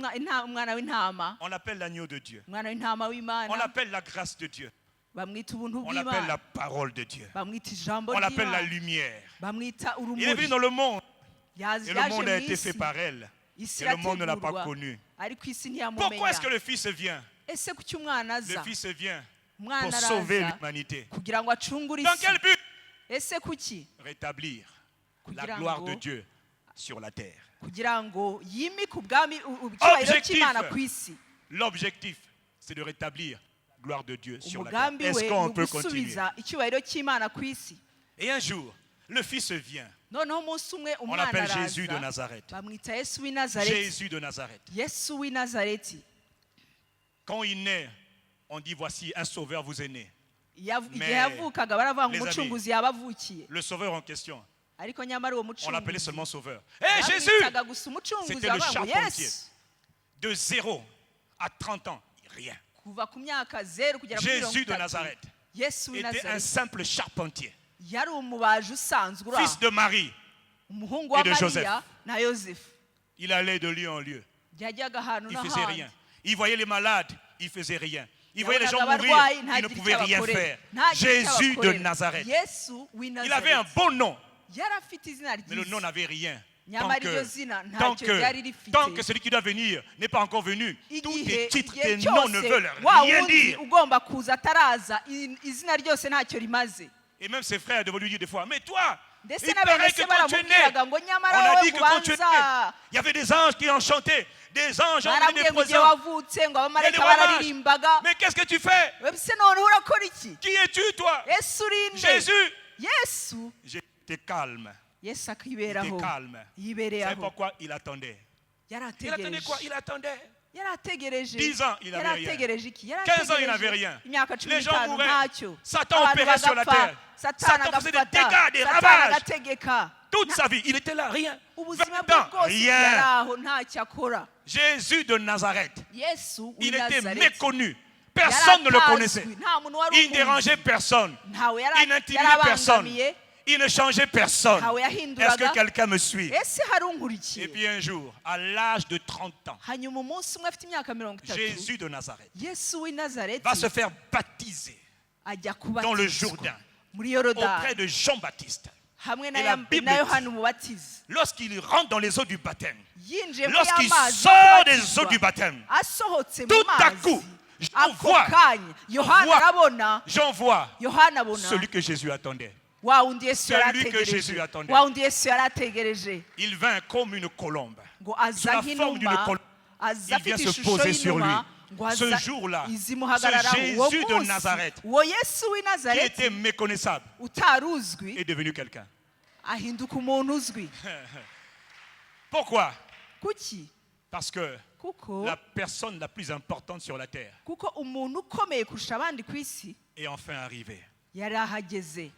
umwana w'intama, On l'appelle l'agneau de Dieu. umwana w'intama On w'imana, l'appelle la grâce de Dieu. bamwita ubuntu On l'appelle la bw'imana, parole de Dieu. bamwita ijambo On l'appelle la ry'imana, lumière. bamwita Il est venu urumuri. dans le monde et yaje le monde a mu été isi, fait par elle. isi Et le monde ne l'a pas irategurwa, connu. ariko isi Pourquoi est-ce que ntiyamumenya. le Fils vient? ese kuki umwana Le aza? Fils vient umwana pour sauver araza l'humanité. kugira ngo acungure Dans isi. quel but? ese kuki? Rétablir la kugira gloire de ngo Dieu sur la terre. kugira ngo yimike ubwami icyubahiro Objectif. cy'imana ku isi. L'objectif, c'est de rétablir la gloire de Dieu sur la terre. umugambi Est-ce we qu'on ni peut continuer? ugusubiza icyubahiro cy'imana ku isi. Et un jour, le Fils vient. noneho umunsi umwe On umwana l'appelle Jésus de araza, Nazareth. bamwita yesu w'i nazareti. Jésus de Nazareth. yesu w'i nazareti. Quand il naît, on dit voici un sauveur vous est né. igihe yavukaga baravuga ngo les amis, umucunguzi yabavukiye, Le sauveur en question, ariko nyamara uwo on l'appelait mucunguzi seulement sauveur. Hé Jésus! bamwitaga gusa umucunguzi, C'était le bavuga ngo charpentier. yesu. De 0 à 30 ans, rien. kuva ku myaka 0 kugera kuri Jésus de 30, Nazareth yesu w'i était un nazareti simple charpentier, yari umubaji usanzwe uri fils aho, de Marie. umuhungu wa et de Joseph. mariya na yosefu. Il allait de lieu en lieu. yajyaga ahantu Il faisait n'ahandi, rien. Il voyait les malades, il faisait rien. Il voyait les gens yabonaga mourir, abarwayi il ne ntagire pouvait icyo rien abakorera, faire. ntagire icyo Jésus de abakorera. Nazareth. yesu w'i Il avait un nazareti bon nom, yari afite izina mais le nom ryiza, n'avait rien. nyamara iryo zina Tant ntacyo ryari tant rifite. que celui qui doit venir n'est pas encore venu, tous igihe les titres, igihe tes noms ne cyose veulent wa rien wundi dire. ugomba kuza ataraza, izina ryose ntacyo rimaze. Et même ses frères devaient lui dire des fois, mais toi, ndetse il na bene paraît se que quand tu es né, baramubwiraga ngo on nyamara a wowe dit que quand tu es né, kubanza, il y avait des anges qui en chantaient, des anges en barambwiye des ngo igihe présents. wavutse ngo Il y a abamarayika des romages. bararirimbaga. Mais qu'est-ce que tu fais? ese noneho urakora iki? Qui es-tu toi? yesu urinde? Jésus. yesu. J'étais calme. yesu Il akiberaho, était calme. yibereye C'est aho. pourquoi il attendait. yari Il attendait quoi? ategereje, Il attendait. yari ategereje. 10 ans, il yari n'avait rien. ategereje iki? Yari 15 ans, il ategereje n'avait rien. imyaka 15 Les gens mouraient. ntacyo. Satan Abantu opérait sur la bagapfa, terre. satani Satan faisait des agafata, dégâts, des satani ravages. agategeka. Toute sa vie, il était là, rien. ubuzima 20 bwe ans, bwose yari rien. aho ntacyo akora. Jésus de Nazareth, yesu w'i il était nazareti méconnu. Personne ne le connaissait. nta muntu wari Il ne dérangeait personne. ntawe Il n'intimidait personne. yarabangamiye, Il ne changeait personne. ntawe Est-ce yahinduraga. que quelqu'un me suit? ese hari Et unkurikiye? puis un jour, à l'âge de 30 ans, hanyuma umunsi umwe afite imyaka 30, Jésus de Nazareth yesu w'i nazareti va se faire baptiser ajya dans le kubatizwa Jourdain, muri auprès yorodani de Jean-Baptiste. hamwe Et la Bible na yohana umubatizi Lorsqu'il rentre dans les eaux du baptême, yinjiye muri lorsqu'il amazi sort des eaux du baptême, asohotse mu tout à mazi coup, ako kanya yohana arabona j'envoie yohana abona celui que Jésus attendait. wa wundi yesu Celui que Jésus yarategereje attendait. wa wundi yesu yarategereje Il vint comme une colombe. ngo Sous aza la forme d'une nk'inuma colombe. aza Il vient afite se ishusho poser sur lui. y'inuma ngo Ce aza jour-là, izimuhagararaho ce uwo Jésus de munsi Nazareth, uwo yesu w'i qui nazareti était méconnaissable, utaruzwi est devenu quelqu'un. ahinduka umuntu uzwi Pourquoi? kuki Parce que kuko la personne la plus importante sur la terre kuko umuntu ukomeye kurusha abandi ku isi est enfin arrivée. yari ahageze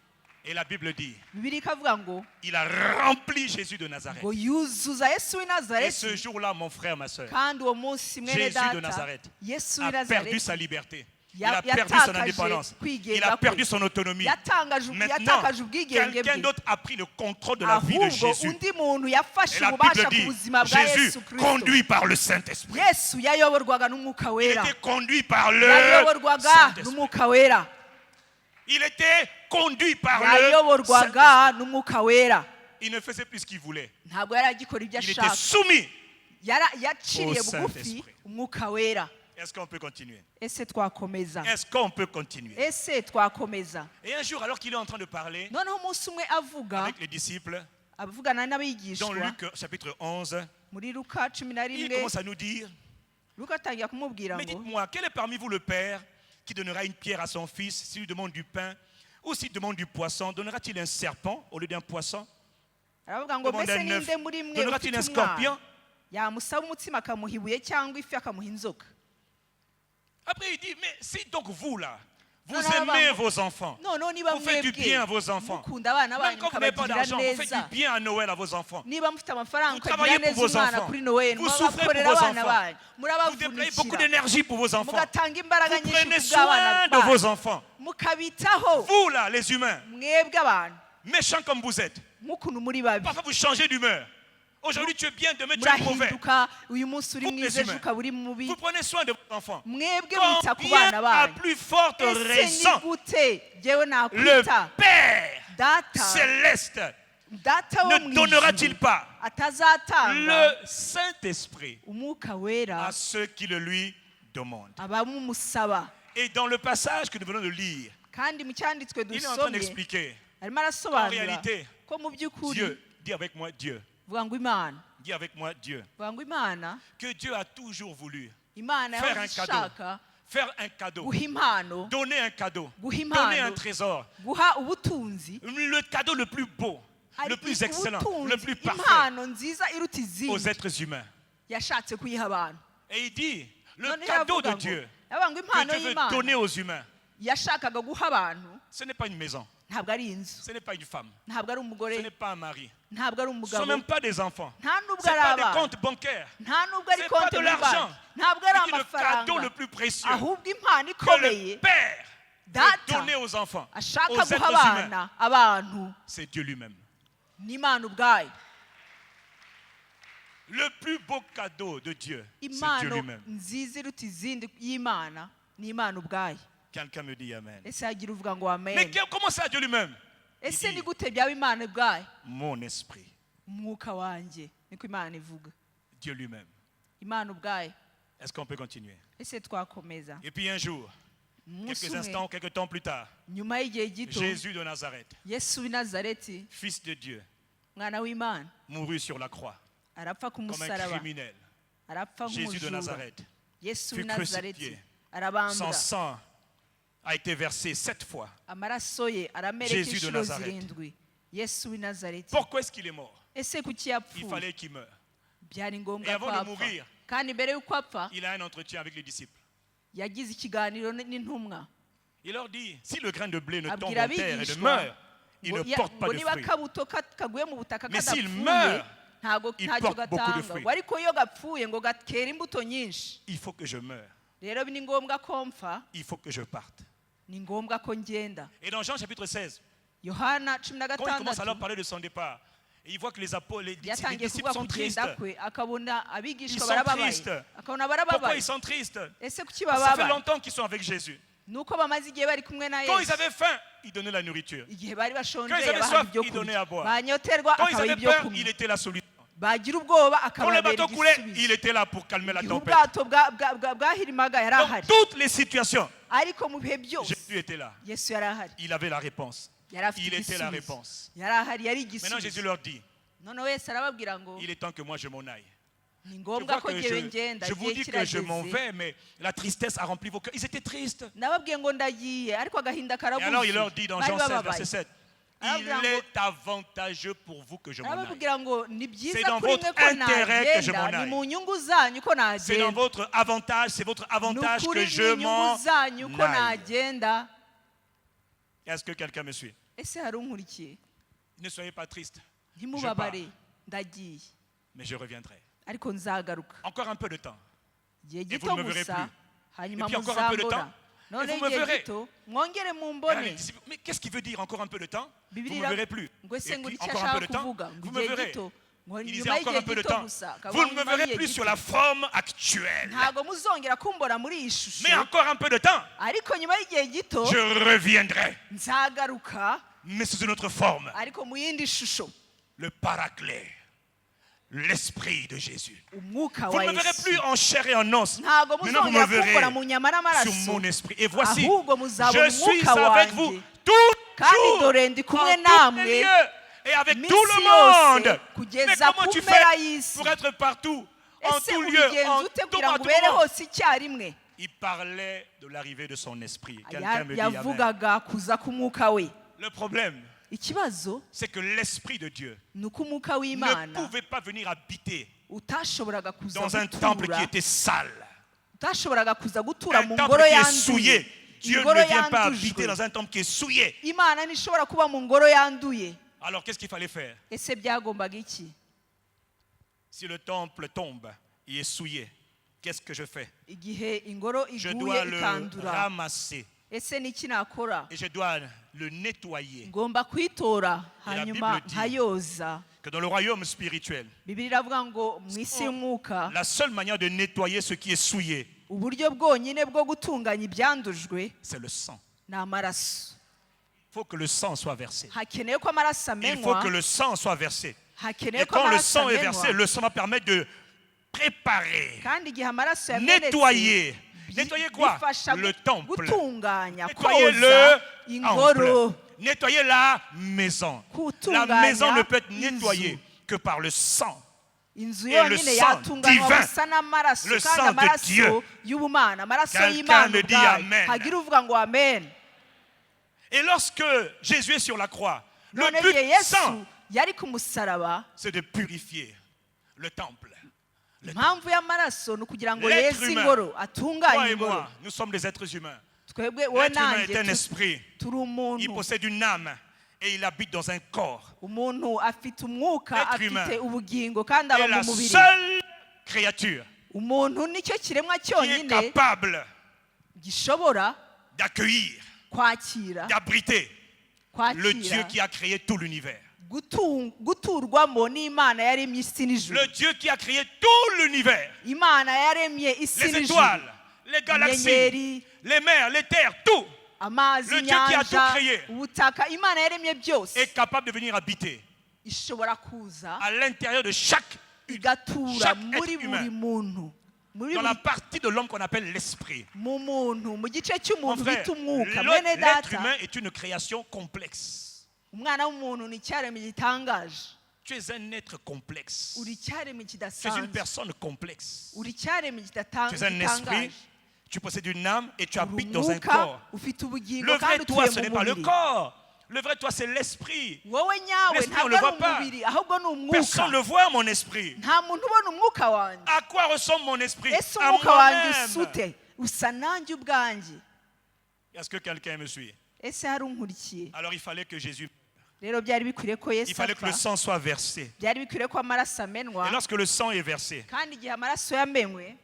Et la Bible dit, bibiri ikavuga ngo il a rempli Jésus de Nazareth. ngo yuzuza yesu w'i Et ce nazareti jour-là, mon frère, ma soeur, kandi uwo munsi mwene Jésus de data Nazareth yesu w'i a perdu nazareti sa liberté. Il Ya- a perdu son yatakaje indépendance. kwigenga Il a kwe. perdu son autonomie. yatakaje Maintenant, ubwigenge quelqu'un bwe d'autre a pris le contrôle de la vie de ahubwo Jésus. undi muntu yafashe Et la ububasha Bible ku dit, buzima bwa Jésus yesu kirisito conduit par le Saint-Esprit. yesu yayoborwaga n'umwuka Il wera était conduit par le yayoborwaga Saint-Esprit. n'umwuka wera Il était conduit par le yayoborwaga Saint-Esprit. n'umwuka wera Il ne faisait plus ce qu'il voulait. ntabwo yari agikora ibyo Il était ashaka soumis. yaciriye Au bugufi Saint-Esprit. umwuka wera Est-ce qu'on peut continuer? ese twakomeza Est-ce qu'on peut continuer? ese twakomeza Et un jour, alors qu'il est en train de parler noneho umunsi umwe avuga avec les disciples, avugana dans n'abigishwa Luc chapitre 11, muri luka 11 il commence à nous dire, luka atangira kumubwira mais ngo dites-moi, quel est parmi vous le père qui donnera une pierre à son fils s'il lui demande du pain ou s'il demande du poisson? Donnera-t-il un serpent au lieu d'un poisson? aravuga ngo Demande mbese un œuf. ninde muri mwe Donnera-t-il un ufite umwana scorpion? yamusaba umutsima akamuha ibuye cyangwa ifi akamuha inzoka Après, il dit, mais si donc vous là, vous Non, non, aimez non. vos enfants, noneho niba vous faites du mwebwe bien à vos enfants, mukunda abana même banyu quand vous n'avez pas mukabagirira d'argent, vous faites neza du bien à Noël à vos enfants. niba mufite amafaranga Vous ukagira travaillez neza pour vos umwana enfants. kuri noweli Vous souffrez mubakorera pour vos abana enfants. banyu Vous déployez beaucoup murabavunukira d'énergie pour vos enfants. mugatanga imbaraga Vous nyinshi prenez ku bw'abana soin de vos banyu enfants. mukabitaho Vous là, les humains, mwebwe abantu méchants comme vous êtes, nk'ukuntu muri babi parfois vous changez d'humeur. Aujourd'hui tu es bien, demain tu es mauvais. murahinduka uyu munsi uri Vous, mwiza les ejo humains. ukaba uri mubi Vous prenez soin de vos enfants. mwebwe mwita ku Combien bana à banyu plus forte ese ni raison gute jyewe le nakwita Père data céleste data wo ne mu donnera-t-il ijuru pas atazatanga le Saint-Esprit umwuka wera à ceux qui le lui demandent? abamumusaba Et dans le passage que nous venons de lire, kandi mu cyanditswe il est en train dusomye d'expliquer arimo en arasobanura réalité, ko mu by'ukuri Dieu, dis avec moi Dieu, vuga ngo imana dis avec moi Dieu, vuga ngo imana que Dieu a toujours voulu imana Faire yahoze un cadeau. ishaka faire un cadeau, guha impano donner un cadeau, guha donner un impano trésor, guha ubutunzi le cadeau le plus beau, le ari plus excellent, le ubutunzi plus parfait impano nziza iruta aux izindi êtres humains. yashatse kuyiha abantu Et il dit, le noneho cadeau yavuga de ngo Dieu yavuga ngo que impano Dieu veut y'imana donner aux humains, yashakaga guha abantu ce n'est pas une maison, ntabwo ari inzu ce n'est pas une femme, ntabwo ari ce umugore n'est pas un mari, ntabwo ari ce ne sont umugabo même pas des enfants, nta nubwo ce n'est ari pas des abana comptes bancaires, nta nubwo ari c'est pas konti de muri l'argent. banki ntabwo ari Il dit le cadeau amafaranga le plus précieux ahubwo impano que ikomeye le Père veut data donner aux enfants, aux ashaka guha êtres humains, abana abantu c'est Dieu lui-même. n'imana ubwayo Le plus beau cadeau de Dieu, c'est Dieu impano lui-même. nziza iruta izindi y'imana ni imana ubwayo Quelqu'un me dit Amen. ese hagira uvuga ngo Mais amen comment ça, Dieu lui-même? ese il dit- ni gute byaba imana ubwayo Mon esprit, umwuka wanjye niko imana ivuga Dieu lui-même. imana ubwayo Est-ce qu'on peut continuer? ese twakomeza Et puis un jour, umunsi quelques umwe instants, quelques temps plus tard, nyuma y'igihe gito Jésus de Nazareth, yesu w'i nazareti fils de Dieu, mwana w'imana mourut sur la croix arapfa ku comme un musaraba criminel. arapfa Jésus de nk'umujura Nazareth, yesu fut w'i nazareti crucifié. arabambwa son sang a été versé 7 fois. amaraso ye aramereka Jésus de inshuro Nazareth. zirindwi yesu w'i nazareti Pourquoi est-ce qu'il est mort? ese kuki Il yapfuye fallait qu'il meure. byari Et ngombwa avant ko de apfa mourir, kandi mbere y'uko apfa il a un entretien avec les disciples. yagize ikiganiro n'intumwa Il leur dit, si le grain de blé ne tombe abwira en terre et ne abigishwa meurt, il ngo ne porte pas ngo de niba fruits. akabuto kaguye mu butaka Mais s'il kadapfuye meurt, il ntacyo porte beaucoup de gatanga fruits. ngo ariko iyo gapfuye ngo gatera imbuto nyinshi Il faut que je meure. rero ni ngombwa ko mpfa Il faut que je parte. ni ngombwa ko ngenda Et dans Jean chapitre 16, yohana 16 quand il commence à leur parler de son départ, et il voit que les yatangiye disciples kuvuga sont tristes. kugenda kwe akabona abigishwa Ils sont barababaye tristes. akabona Pourquoi barababaye ils sont tristes? ese kuki Parce que ça fait bababaye longtemps qu'ils sont avec Jésus. nuko bamaze igihe bari kumwe na Quand ils Yesu avaient faim, il donnait la nourriture. igihe bari bashonje Quand ils avaient yabahaga soif, ibyo il donnait kurya à boire. banyoterwa Quand ils akabaha avaient ibyo peur, kunywa il était la solution. bagira ubwoba Quand le akababera bateau coulait, igisubizo il était là pour calmer la igihe tempête. ubwato bwahirimaga yari Dans ahari toutes les situations, ariko mu bihe byose Jésus était là. Yesu yari ahari Il avait la réponse. yari afite Il était la igisubizo réponse. yari ahari yari Maintenant, Jésus igisubizo leur dit, noneho Yesu arababwira ngo il est temps que moi je m'en aille. ni Je ngombwa vois ko que ngewe ngenda je vous igihe dis que je m'en kirageze vais, mais la tristesse a rempli vos cœurs. Ils étaient tristes. nababwiye ngo ndagiye ariko agahinda Et alors il leur karabuze dit dans bari Jean 16, bababaye verset 7, il Arababwira ngo- est avantageux pour vous que je m'en aille. arababwira ngo ni C'est byiza dans kuri votre mwe ko intérêt que je nagenda m'en ni aille. mu nyungu zanyu ko C'est dans nagenda votre avantage, c'est votre ni avantage ukuri que ni je m'en inyungu zanyu ko aille. nagenda Est-ce que quelqu'un me suit? ese hari unkurikiye Ne soyez pas triste, ntimubabare ndagiye mais je reviendrai. ariko nzagaruka Encore un peu de temps. igihe Et vous gito ne me verrez gusa plus. hanyuma Et puis encore un peu de muzambona temps. none Et vous me igihe verrez. gito mwongere Alors, les mumbone disciples, mais qu'est-ce qu'il veut dire encore un peu de temps? Vous Bibiliya ne me verrez plus. ngo ese Et ngo puis icyo encore un ashaka peu de temps, kuvuga ngo vous me igihe verrez. gito ngo Il disait nyuma encore y'igihe un peu de gito temps. gusa Vous ne me nyuma verrez y'igihe plus gito. sur la forme actuelle. ntabwo muzongera kumbona muri iyi shusho Mais encore un peu de temps, ariko nyuma y'igihe gito je reviendrai. nzagaruka Mais sous une autre forme. ariko mu yindi shusho Le paraclet. L'esprit de Jésus. umwuka Vous wa ne me verrez Yesu plus en chair et en os. ntabwo Maintenant, vous me muzongera kumbona verrez mu nyama sur n'amaraso mon esprit. Et voici, ahubwo muzabona je suis umwuka avec wanjye vous tous kandi jours, dore ndi kumwe en tous namwe les lieux, et avec iminsi tout le yose monde. kugeza Mais comment ku tu mpera fais y'isi pour être partout, en ese tout lieu, en ubigenza ute tout kugira ngo moment? ubere hose icyarimwe Il parlait de l'arrivée de son esprit. Quelqu'un me dit amen. yavugaga kuza k'umwuka we Le problème, ikibazo c'est que l'esprit de Dieu ni uko umwuka ne w'imana pouvait pas venir habiter utashoboraga kuza dans un temple qui gutura était sale. utashoboraga kuza gutura Un mu temple ngoro qui est yanduye souillé. Dieu ingoro ne vient pas habiter yandujwe dans un temple qui est souillé. imana ntishobora kuba mu ngoro yanduye Alors qu'est-ce qu'il fallait faire? ese byagombaga iki Si le temple tombe et est souillé, qu'est-ce que je fais? igihe ingoro Je iguye dois le ikandura ramasser ese niki nakora et je dois le nettoyer. ngomba kwitora Et la hanyuma Bible dit- nkayoza Que dans le royaume spirituel, bibiri iravuga ngo mu isi y'umwuka la seule manière de nettoyer ce qui est souillé, uburyo bwonyine bwo gutunganya ibyandujwe c'est le sang. ni amaraso Il faut que le sang soit versé. hakenewe ko amaraso Il faut amenywa que le sang soit versé. hakenewe Et ko quand le amaraso sang est amenywa versé, le sang va permettre de préparer, kandi igihe amaraso yamenetse nettoyer. Nettoyer quoi? bifasha Le temple. gutunganya Nettoyer koza le ingoro temple. Nettoyer la maison. La Kutunganya maison ne peut être inzu. nettoyée que par le sang. inzu Et le yonyine sang yatunganywa divin. gusa n'amaraso Le kandi sang de amaraso Dieu. y'ubumana amaraso Quelqu'un y'imana me dit ubwayo amen. hagira uvuga ngo amen Et lorsque Jésus est sur la croix, none le but igihe du yesu sang, yari ku musaraba c'est de purifier le temple. impamvu y'amaraso ni ukugira ngo L'être yeze humain. ingoro Toi atunganye et ingoro moi, nous sommes des êtres humains. twebwe wowe L'être humain nanjye est un esprit. turi Il umuntu possède une âme et il habite dans un corps. umuntu afite umwuka L'être afite humain ubugingo kandi aba est mu la mubiri seule créature umuntu nicyo kiremwa qui est cyonyine capable gishobora d'accueillir, kwakira d'abriter le Dieu kwakira qui a créé tout l'univers. guturwamo n'imana yaremye isi n'ijuru Le Dieu qui a créé tout l'univers. imana yaremye isi Les n'ijuru étoiles, les galaxies, inyenyeri les mers, les terres, tout amazi Le Dieu qui a tout inyanja créé. ubutaka imana yaremye byose est capable de venir habiter ishobora kuza à l'intérieur de chaque igatura chaque muri être humain. buri muntu muri dans la buri partie de l'homme qu'on appelle l'esprit. mu muntu mu gice Mon cy'umuntu frère, bita umwuka mwene l'être data humain est une création complexe. umwana w'umuntu ni icyaremwe gitangaje Tu es un être complexe. uri icyaremwe Tu es une kidasanzwe personne complexe. uri icyaremwe Tu es un esprit, gitangaje tu possèdes une âme et tu uri habites dans un umwuka corps. ufite ubugingo Le vrai kandi toi, ce utuye n'est mu pas le mubiri corps. Le vrai toi, c'est l'esprit. wowe nyawe L'esprit, on ntabwo le ari voit pas. umubiri ahubwo ni umwuka Personne ne voit mon esprit. nta muntu ubona umwuka wanjye À quoi ressemble mon esprit? ese À umwuka wanjye moi-même. usute usa nanjye ubwanjye Est-ce que quelqu'un me suit? ese hari unkurikiye Alors il fallait que Jésus, rero byari bikwiriye ko il yesu fallait que le apfa sang soit versé. byari bikwiriye ko amaraso amenwa Et lorsque le sang est versé, kandi igihe amaraso yamenwe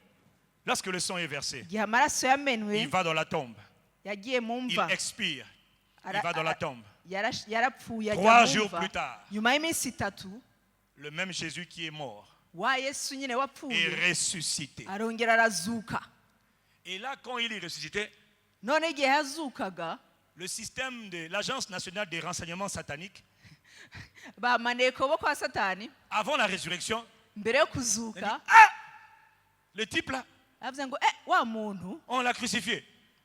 lorsque le sang est versé, igihe amaraso yamenwe il va dans la tombe. yagiye mu Il mva expire. Il va dans la tombe. yarapfuye 3 ajya mu jours mva plus tard, nyuma y'iminsi itatu le même Jésus qui est mort wa yesu nyine est wapfuye ressuscité. arongera arazuka Et là, quand il est ressuscité, none igihe yazukaga le système de l'Agence nationale des renseignements sataniques, bamaneko bo kwa satani avant la résurrection, mbere yo kuzuka le type là, yavuze ngo wa muntu on l'a crucifié.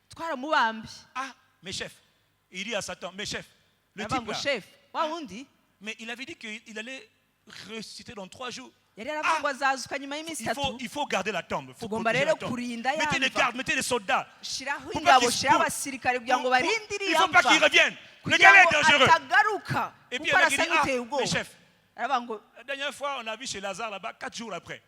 twaramubambye. Ah, mes chefs. Il dit à Satan, mes chefs, le Aravuga type ngo là. chef wa wundi Mais il avait dit qu'il allait ressusciter dans 3 jours. yari yaravuze ngo azazuka nyuma y'iminsi itatu. Il faut garder la tombe. Il faut Tugomba protéger la rero tombe. kurinda Mettez des yamva. gardes, mettez des soldats. shiraho Pour pas ingabo qu'il shiraho court. abasirikare kugira ngo barinde Il ne faut pas qu'il iriya revienne. Le kugira gars est ngo dangereux. atagaruka Et puis kuko il a dit, arasa n'uteye mes ubwoba. chefs, aravuga ngo la dernière fois, on a vu chez Lazare là-bas, 4 jours après.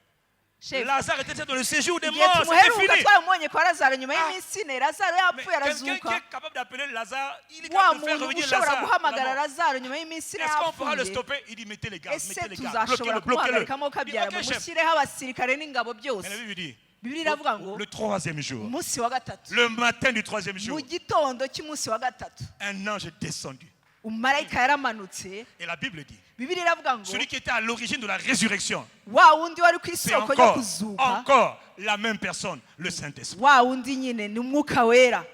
chef Lazare était dans le séjour des igihe morts, c'était tumuheruka fini. twaramubonye kwa lazaro nyuma y'iminsi ine lazaro Mais yapfuye quelqu'un qui arazuka. est capable d'appeler Lazare, il est wa capable de faire muntu revenir ushobora Lazare. guhamagara à la mort. lazaro nyuma y'iminsi ine Est-ce qu'on pourra le yapfuye stopper? Il dit mettez les gardes, ese mettez les gardes. tuzashobora Bloquez-le, bloquez-le. kumuhagarikamo Il dit, kabyara ok, chef. mumushyireho abasirikare n'ingabo Mais byose. la Bible dit, bibiri iravuga ngo le 3e jour, umunsi wa gatatu le matin du 3e jour, mu gitondo cy'umunsi wa gatatu un ange est descendu. umumarayika yaramanutse. Et la Bible dit, bibiri iravuga ngo celui qui était à l'origine de la résurrection, wa wundi wari ku c'est isoko ryo encore, kuzuka encore la même personne, le Saint-Esprit. wa wundi nyine ni umwuka wera.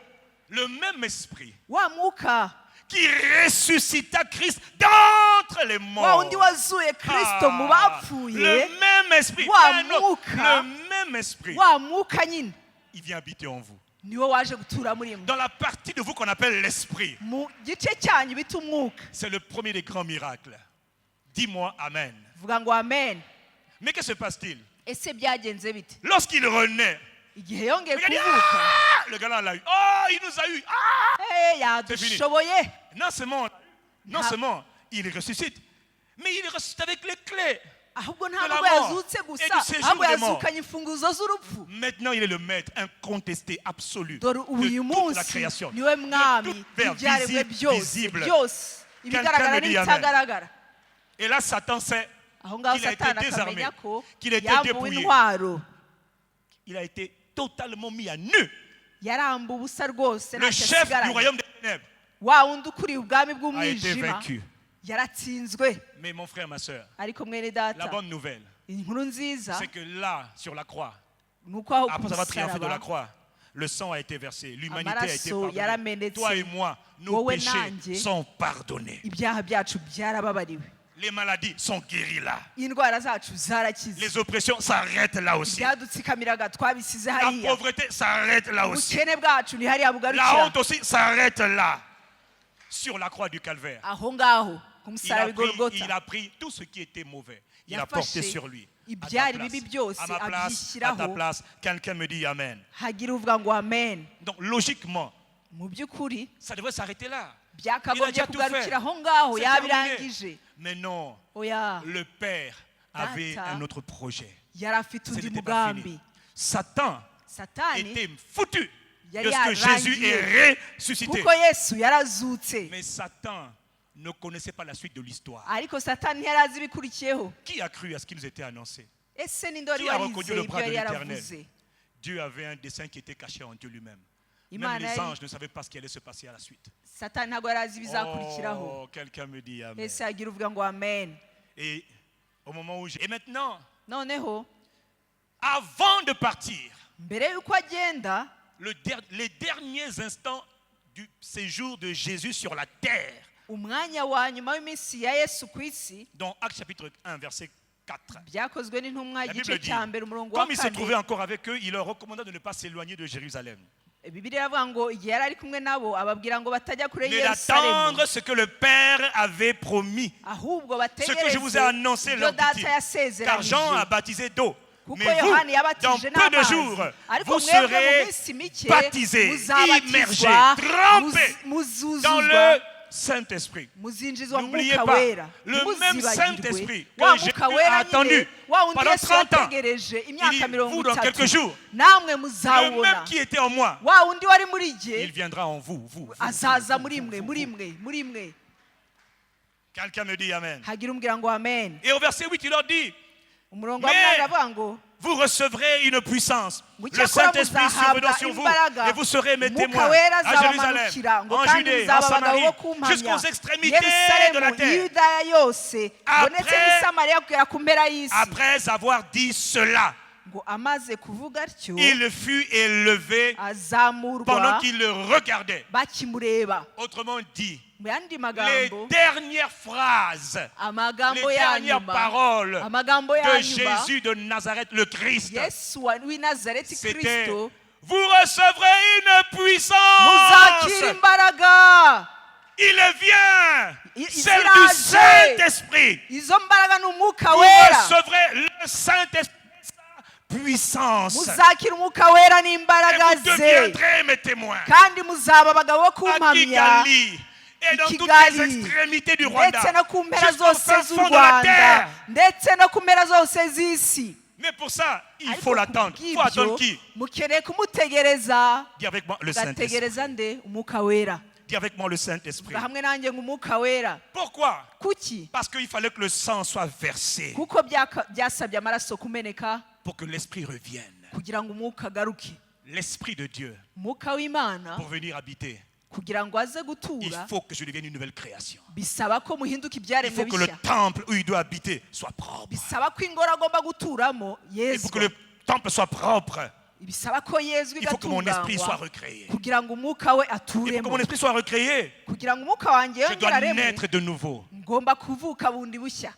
Le même esprit wa mwuka qui ressuscita Christ d'entre les wa morts. wundi wazuye kristo mu Le bapfuye. même esprit, Wa pas un autre. mwuka. Le même esprit, wa mwuka nyine il vient habiter en vous. niwo waje gutura muri mwe. Dans la partie de vous qu'on appelle l'esprit, mu gice cyanyu bita umwuka. c'est le premier des grands miracles. Dis-moi Amen. vuga ngo amen. Mais que se passe-t-il? ese byagenze bite Lorsqu'il renaît, igihe yongeye regardez, kuvuka? le gars-là l'a eu. Oh, il nous a eu. Ah! yadushoboye. Non seulement il ressuscite, mais il ressuscite avec les clés. ahubwo la ntabwo mort yazutse et gusa du séjour ahubwo des morts. yazukanye imfunguzo z'urupfu. Maintenant, il est le maître incontesté, absolu dore de uyu toute la munsi création. niwe mwami De tout vers ibyaremwe byose visible. byose ibigaragara Quelqu'un me dit amen. n'ibitagaragara. Et là, Satan sait aho ngaho qu'il a été satani désarmé, akamenya ko qu'il a été yambuwe dépouillé. intwaro, Il a été totalement mis à nu. yarambuwe ubusa rwose Le ntacyo chef du asigaranye. royaume des ténèbres wa wundi ukuriye ubwami a été bw'umwijima vaincu. yaratsinzwe. Mais mon frère, ma soeur, ariko mwene la data bonne nouvelle, inkuru nziza c'est que là, sur la croix, ni uko aho ku après avoir triomphé de la musaraba croix, le sang a été versé, l'humanité a été amaraso pardonnée. yaramenetse. Toi et moi, nos Wowe péchés nanjye. sont pardonnés. ibyaha byacu byarababariwe. Les maladies sont guéries là. indwara zacu zarakize. Les oppressions s'arrêtent là aussi. ibyadutsikamiraga twabisize La hariya. pauvreté s'arrête là aussi. ubukene bwacu ni hariya La bugarukira. honte aussi s'arrête là. Sur la croix du calvaire. aho ngaho ku Il musaraba a, i pris, Golgotha il a pris tout ce qui était mauvais. Il a porté yafashe sur lui. À ta ibyari place, bibi byose à ma place, à ta abyishyiraho. place. Quelqu'un me dit Amen. hagira uvuga ngo amen. Donc logiquement, mu by'ukuri ça devrait s'arrêter là. byakagombye déjà tout kugarukira fait. aho ngaho C'est yabirangije. Mais non, oya le Père avait Data un autre projet. yari afite Ce undi n'était pas mugambi. fini. Satan satani était foutu de yari ce que Jésus yarangiye est ressuscité. kuko yesu yarazutse. Mais Satan ne connaissait pas la suite de l'histoire. ariko satani ntiyari azi ibikurikiyeho. Qui a cru à ce qui nous était annoncé? ese ninde wari Qui a reconnu warizeye le ibyo bras de yari l'Éternel? yaravuze? Dieu avait un dessein qui était caché en Dieu lui-même. Même Imana les yari- anges ne savaient pas ce qui allait se passer à la suite. satani ntabwo yari azi ibizakurikiraho. Oh, quelqu'un me dit Amen. ese hagira uvuga ngo amen. Et au moment où Et maintenant, noneho avant de partir, mbere y'uko agenda les derniers instants du séjour de Jésus sur la terre, umwanya wa nyuma w'iminsi ya yesu ku isi, dans Actes chapitre 1, verset 4. byakozwe n'intumwa La igice Bible dit, cya mbere umurongo wa comme il se trouvait kane. encore avec eux, il leur recommanda de ne pas s'éloigner de Jérusalem, bibiliya iravuga ngo igihe yari ari kumwe nabo ababwira ngo batajya kure mais yerusalemu, d'attendre ce que le Père avait promis. ahubwo Ce que je vous ai bategereze annoncé, ibyo leur data dit-il. Car Jean a yasezeranyije. baptisé d'eau. kuko Mais vous, yohani dans yabatije peu de n'amazi, jours, ariko vous mwebwe mu serez minsi mike baptisés, muzabatizwa, immergés, trempés dans muzuzuzwa, le Saint-Esprit. muzinjizwa mu N'oubliez mwuka pas, wera. le même Saint-Esprit que wa Jésus mwuka a wera attendu nyine wa wundi pendant yesu 30 ans. yategereje Il imyaka dit, vous, mirongo dans quelques itatu, jours, namwe le muzawubona. même qui était en moi, wa wundi wari muri il jye viendra en vous. Vous. azaza muri mwe. Quelqu'un me dit Amen. hagira umbwira ngo amen. Et au verset 8, il leur dit, umurongo wa Mais- munani aravuga ngo vous recevrez une puissance. ngo Le icyakora Saint-Esprit survenant muzahabwa sur vous imbaraga, et vous serez mes umwuka témoins wera à Jérusalem, azabamanukira ngo en kandi Judée, en muzaba abagabo Samarie, bo kumpamya jusqu'aux extrémités de la yerusalemu terre. yudaya yose ngo ndetse Après- n'i samariya kugera ku mpera y'isi. Après avoir dit cela, ngo amaze kuvuga atyo il fut élevé azamurwa pendant qu'il le regardait. bakimureba. Autrement dit, Mu yandi les magambo dernières phrases, les amagambo ya dernières nyuma paroles amagambo de ya nyuma Jésus de Nazareth, le Christ, Yesu w'i Nazareti c'était: Kristo, vous recevrez une puissance. muzakira imbaraga. Il vient, celle du Iziraje. Saint-Esprit. Izo mbaraga ni umwuka Vous wera. recevrez le Saint-Esprit, sa puissance. Muzakira umwuka wera Et n'imbaraga vous ze, deviendrez mes témoins. kandi muzaba abagabo bo À kumpamya Kigali et dans toutes Kigali, les extrémités du Rwanda, ndetse no ku mpera jusqu'au zose fin z'u fond de la Rwanda, terre. ndetse no ku mpera zose z'isi. Mais pour ça, il Ariko faut l'attendre. Il faut attendre qui? mukeneye kumutegereza. Dis avec moi le Saint-Esprit. Gategereza nde? Umwuka wera. Dis avec moi le Saint-Esprit. Hamwe nanjye ngo umwuka wera. Pourquoi? Kuki? Parce qu'il fallait que le sang soit versé Kuko byasabye amaraso kumeneka pour que l'Esprit revienne. kugira ngo umwuka agaruke. L'Esprit de Dieu, Umwuka w'Imana pour venir habiter, kugira ngo aze il gutura faut que je devienne une nouvelle création. bisaba ko muhinduka Il ibyaremwe faut que le bishya. temple où il doit habiter soit propre. Bisaba ko ingoro agomba guturamo Et pour que yezwa. le temple soit propre, Bisaba ko yezwa il faut que mon esprit soit igatunganywa recréé. kugira ngo umwuka we Et pour que aturemo. mon esprit soit recréé, Kugira ngo umwuka wanjye je dois yongeraremo naître de nouveau. ngomba kuvuka bundi bushya.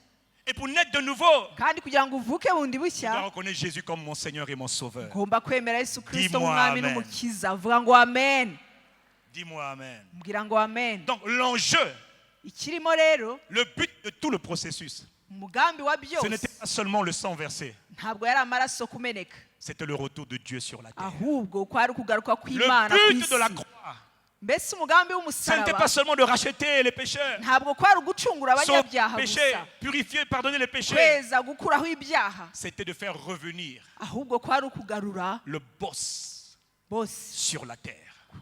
Et pour naître de nouveau, Kandi kugira ngo uvuke bundi je dois bushya reconnaître Jésus comme mon Seigneur et mon Sauveur. ngomba kwemera Yesu Kristo Dis-moi nk'umwami amen. n'umukiza. Vuga ngo amen. Dis-moi Amen. Mbwira ngo amen. Donc l'enjeu, Ikirimo rero, le but de tout le processus, umugambi wa ce byose n'était pas seulement le sang versé, ntabwo yari amaraso kumeneka, c'était le retour de Dieu sur la terre. ahubwo kwari ukugaruka Le kw'Imana ku but de la isi. croix, Mbese umugambi ce n'était w'umusaraba pas seulement de racheter les pécheurs, ntabwo kwari ugucungura sauver abanyabyaha les péchés, gusa, purifier, pardonner les péchés. kweza gukuraho ibyaha, C'était de faire revenir ahubwo kwari ukugarura le boss bose sur la terre.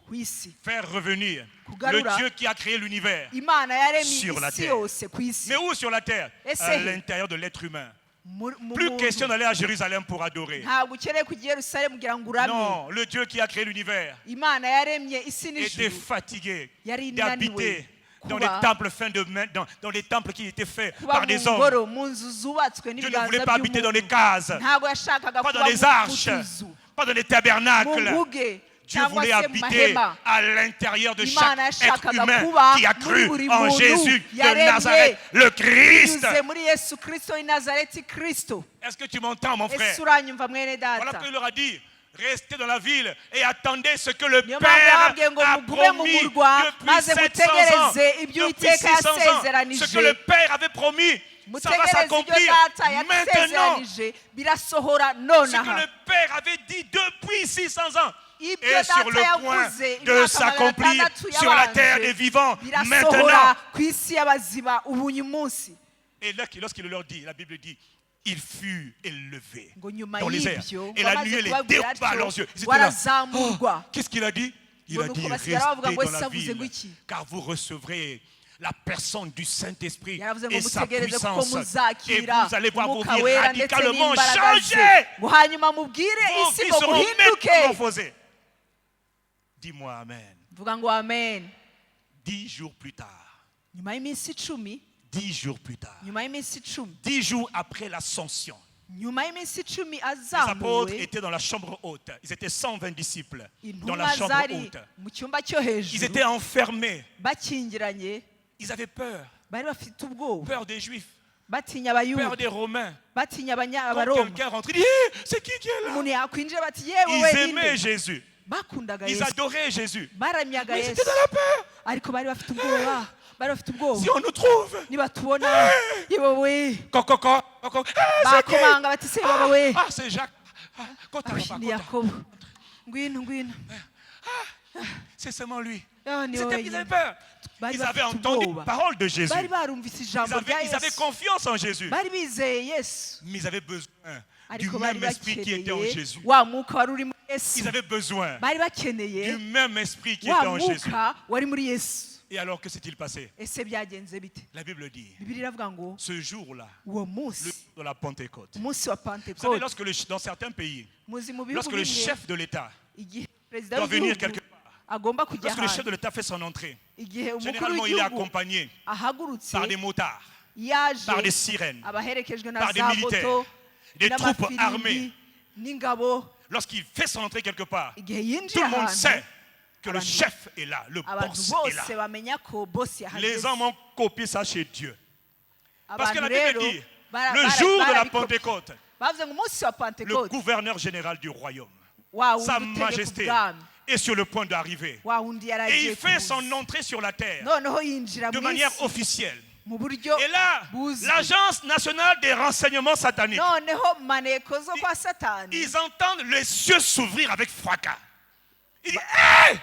ku isi. Faire revenir Kugarura. le Dieu qui a créé l'univers. Imana yaremye Sur la isi terre. yose ku isi. Mais où sur la terre? Et À c'est- l'intérieur de l'être humain. Mu Plus muntu. question d'aller à Jérusalem pour adorer. Ntabwo ukeneye kujya i Yerusalemu kugira ngo urame. Non, le Dieu qui a créé l'univers Imana yaremye isi était n'ijuru fatigué yari d'habiter inaniwe dans les kuba temples fins de main, dans les temples qui étaient faits kuba par mu des hommes. ngoro mu nzu zubatswe Dieu ne n'ibiganza voulait pas habiter dans les by'umuntu. cases, Ntabwo yashakaga pas dans kuba les mu arches, tuzu, pas dans les mu tabernacles. nguge Dieu cyangwa voulait se mu habiter mahema. à l'intérieur de Imana chaque être yashakaga humain kuba qui a muri cru buri en muntu Jésus de yaremye Nazareth, le Christ. binyuze muri Yesu Kristo w'i Nazareti Kristo. Est-ce que tu m'entends, mon frère? Ese uranyumva mwene Voilà data? qu'il leur a dit: restez dans la ville et attendez ce que le Niyo mpamvu Père yababwiye ngo a mugume mu promis murwa depuis maze 700 ans. mutegereze ibyo Depuis Uwiteka 600 ans, ce que yasezeranije. le Père avait promis, ça va Mutegereze ibyo s'accomplir data maintenant. yasezeranije birasohora Ce que nonaha. le Père avait dit depuis 600 ans Ibyo est sur data le point yavuze de imyaka s'accomplir magana atandatu sur la terre des yabanje, vivants maintenant. birasohora ku isi y'abaziba ubu uyu munsi. Et là, lorsqu'il leur dit, la Bible dit, il fut élevé Ngo nyuma dans les airs. y'ibyo Et la bamaze nuée les kubabwira déroba à leurs yeux. Ils atyo étaient là. barazamurwa. Qu'est-ce qu'il a dit? Il a Ngo dit: nuko restez basigara bavuga ngo dans ese la avuze ngo ville, iki? car vous recevrez la personne du Saint-Esprit Yaravuze ngo et sa mutegereze kuko puissance. Et muzakira vous allez voir vos umwuka vies wera ndetse radicalement n'imbaraga ze. changer. Ngo hanyuma mubwire Vos isi vies ngo seront muhinduke. métamorphosées. Dis-moi Amen. Vuga ngo amen. 10 jours plus tard, Nyuma y'iminsi 10, 10 jours plus tard, nyuma y'iminsi 10, 10 jours après l'ascension, nyuma y'iminsi 10 les apôtres azamuwe, étaient dans la chambre haute. Ils étaient 120 disciples dans la intumwa chambre zari haute. mu cyumba cyo Ils hejuru étaient enfermés. bakingiranye, Ils avaient peur. bari bafite ubwoba, Peur des Juifs, batinya peur abayuda, des Romains. batinya Quand abaroma. quelqu'un rentre, il dit: Hé, c'est qui est là? Umuntu yakwinjira bati yewe Ils we aimaient ninde? Jésus. Bakundaga Ils Yesu, adoraient Jésus. baramyaga Mais ils Yesu, étaient dans la peur. ariko bari bafite ubwoba, bari bafite ubwoba. Si on nous trouve, Nibatubona yewe we, coco, coco, c'est qui? bakomanga bati se baba we, Ah, c'est Jacques. Ah, Kota, Ah, papa, ni Kota. Yakobo, ngwino ngwino. C'est seulement lui. Ah, ni Ils wowe avaient nyine. peur. Bari Ils avaient bafite entendu ubwoba. la parole de Jésus. Bari barumvise ijambo rya Ils avaient Yesu, confiance en Jésus. bari bizeye Yesu, Mais ils avaient besoin du ariko bari même esprit qui était en bakeneye Jésus. wa mwuka wari uri muri Yesu, Ils avaient besoin bari bakeneye du même esprit qui wa était en Jésus. mwuka wari muri Yesu. Et alors, que s'est-il passé? Ese byagenze bite? La Bible dit, Bibiliya iravuga ngo ce jour-là, uwo le munsi, jour de la Pentecôte. umunsi wa Vous savez, Pentekote, lorsque dans certains pays, muzi mu bihugu lorsque le bimwe chef de l'État igihe perezida doit venir w'igihugu quelque part, agomba kujya lorsque le chef ahantu, de l'État fait son entrée, igihe umukuru généralement il est w'igihugu accompagné ahagurutse par des motards, yaje par des sirènes, abaherekejwe na par des za militaires, moto des troupes armées. n'amafirimbi n'ingabo lorsqu'il fait son entrée quelque part, igihe tout yinjiye le monde ahantu sait que le abantu- chef est là, le abantu boss est là. bose bamenya ko bosi Les yahageze. hommes ont copié ça chez Dieu. Parce que la Abantu Bible rero dit, bara- le bara- jour de la barabiko- Pentecôte, bavuze ngo umunsi wa le pentekote gouverneur général du royaume, wa Sa wundi utegeka Majesté, ubwami est sur le point d'arriver. wa wundi Et yaragiye il fait kuza. son entrée sur la terre noneho yinjira de mu manière isi officielle. mu buryo Et là, buzwi. l'Agence nationale des renseignements sataniques, noneho mu maneko zo kwa satani ils entendent les cieux s'ouvrir avec fracas. Ils disent, hey,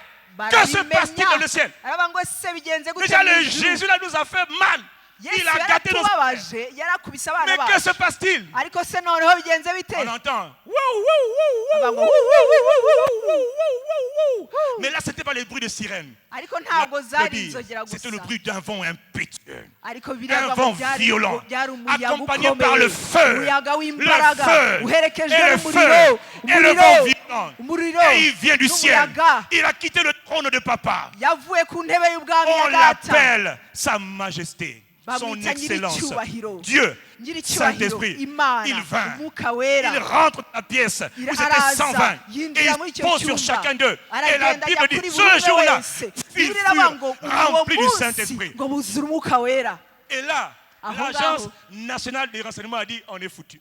que se passe-t-il dans le ciel? aravuga ngo se bigenze gute Déjà, mu le ijuru? Jésus là nous a fait mal. Yesu Il a gâté nos... yaratubabaje yarakubise abana Mais que bacu se passe-t-il? ariko se noneho bigenze bite On entend. Avuga ngo, Mais là, ce n'était pas le bruit de sirène. ariko ntabwo La zari Bible dit, inzogera c'était le gusa bruit d'un vent impétueux. ariko Un biravuga vent ngo byari violent, byari umuyaga accompagné par ukomeye le feu, umuyaga le w'imbaraga feu, uherekejwe et le n'umuriro feu, et le vent violent. umuriro Et il vient du ciel. n'umuyaga Il a quitté le trône de papa. yavuye ku ntebe y'ubwami On ya data l'appelle Sa Majesté, son bamwita Excellence, nyiricyubahiro Dieu, nyiricyubahiro Saint-Esprit. imana Il vint, umwuka wera il rentre dans la pièce. Vous étiez araza 120. Et yinjira muri il icyo pose sur cyumba chacun d'eux. Et la aragenda Bible ajya dit, kuri buri ce umwe jour-là, wese ils bibiri iravuga ngo furent uwo remplis du munsi Saint-Esprit. ngo buzure umwuka wera Et là, Aho l'Agence ngaho. nationale des renseignements a dit, on est foutu.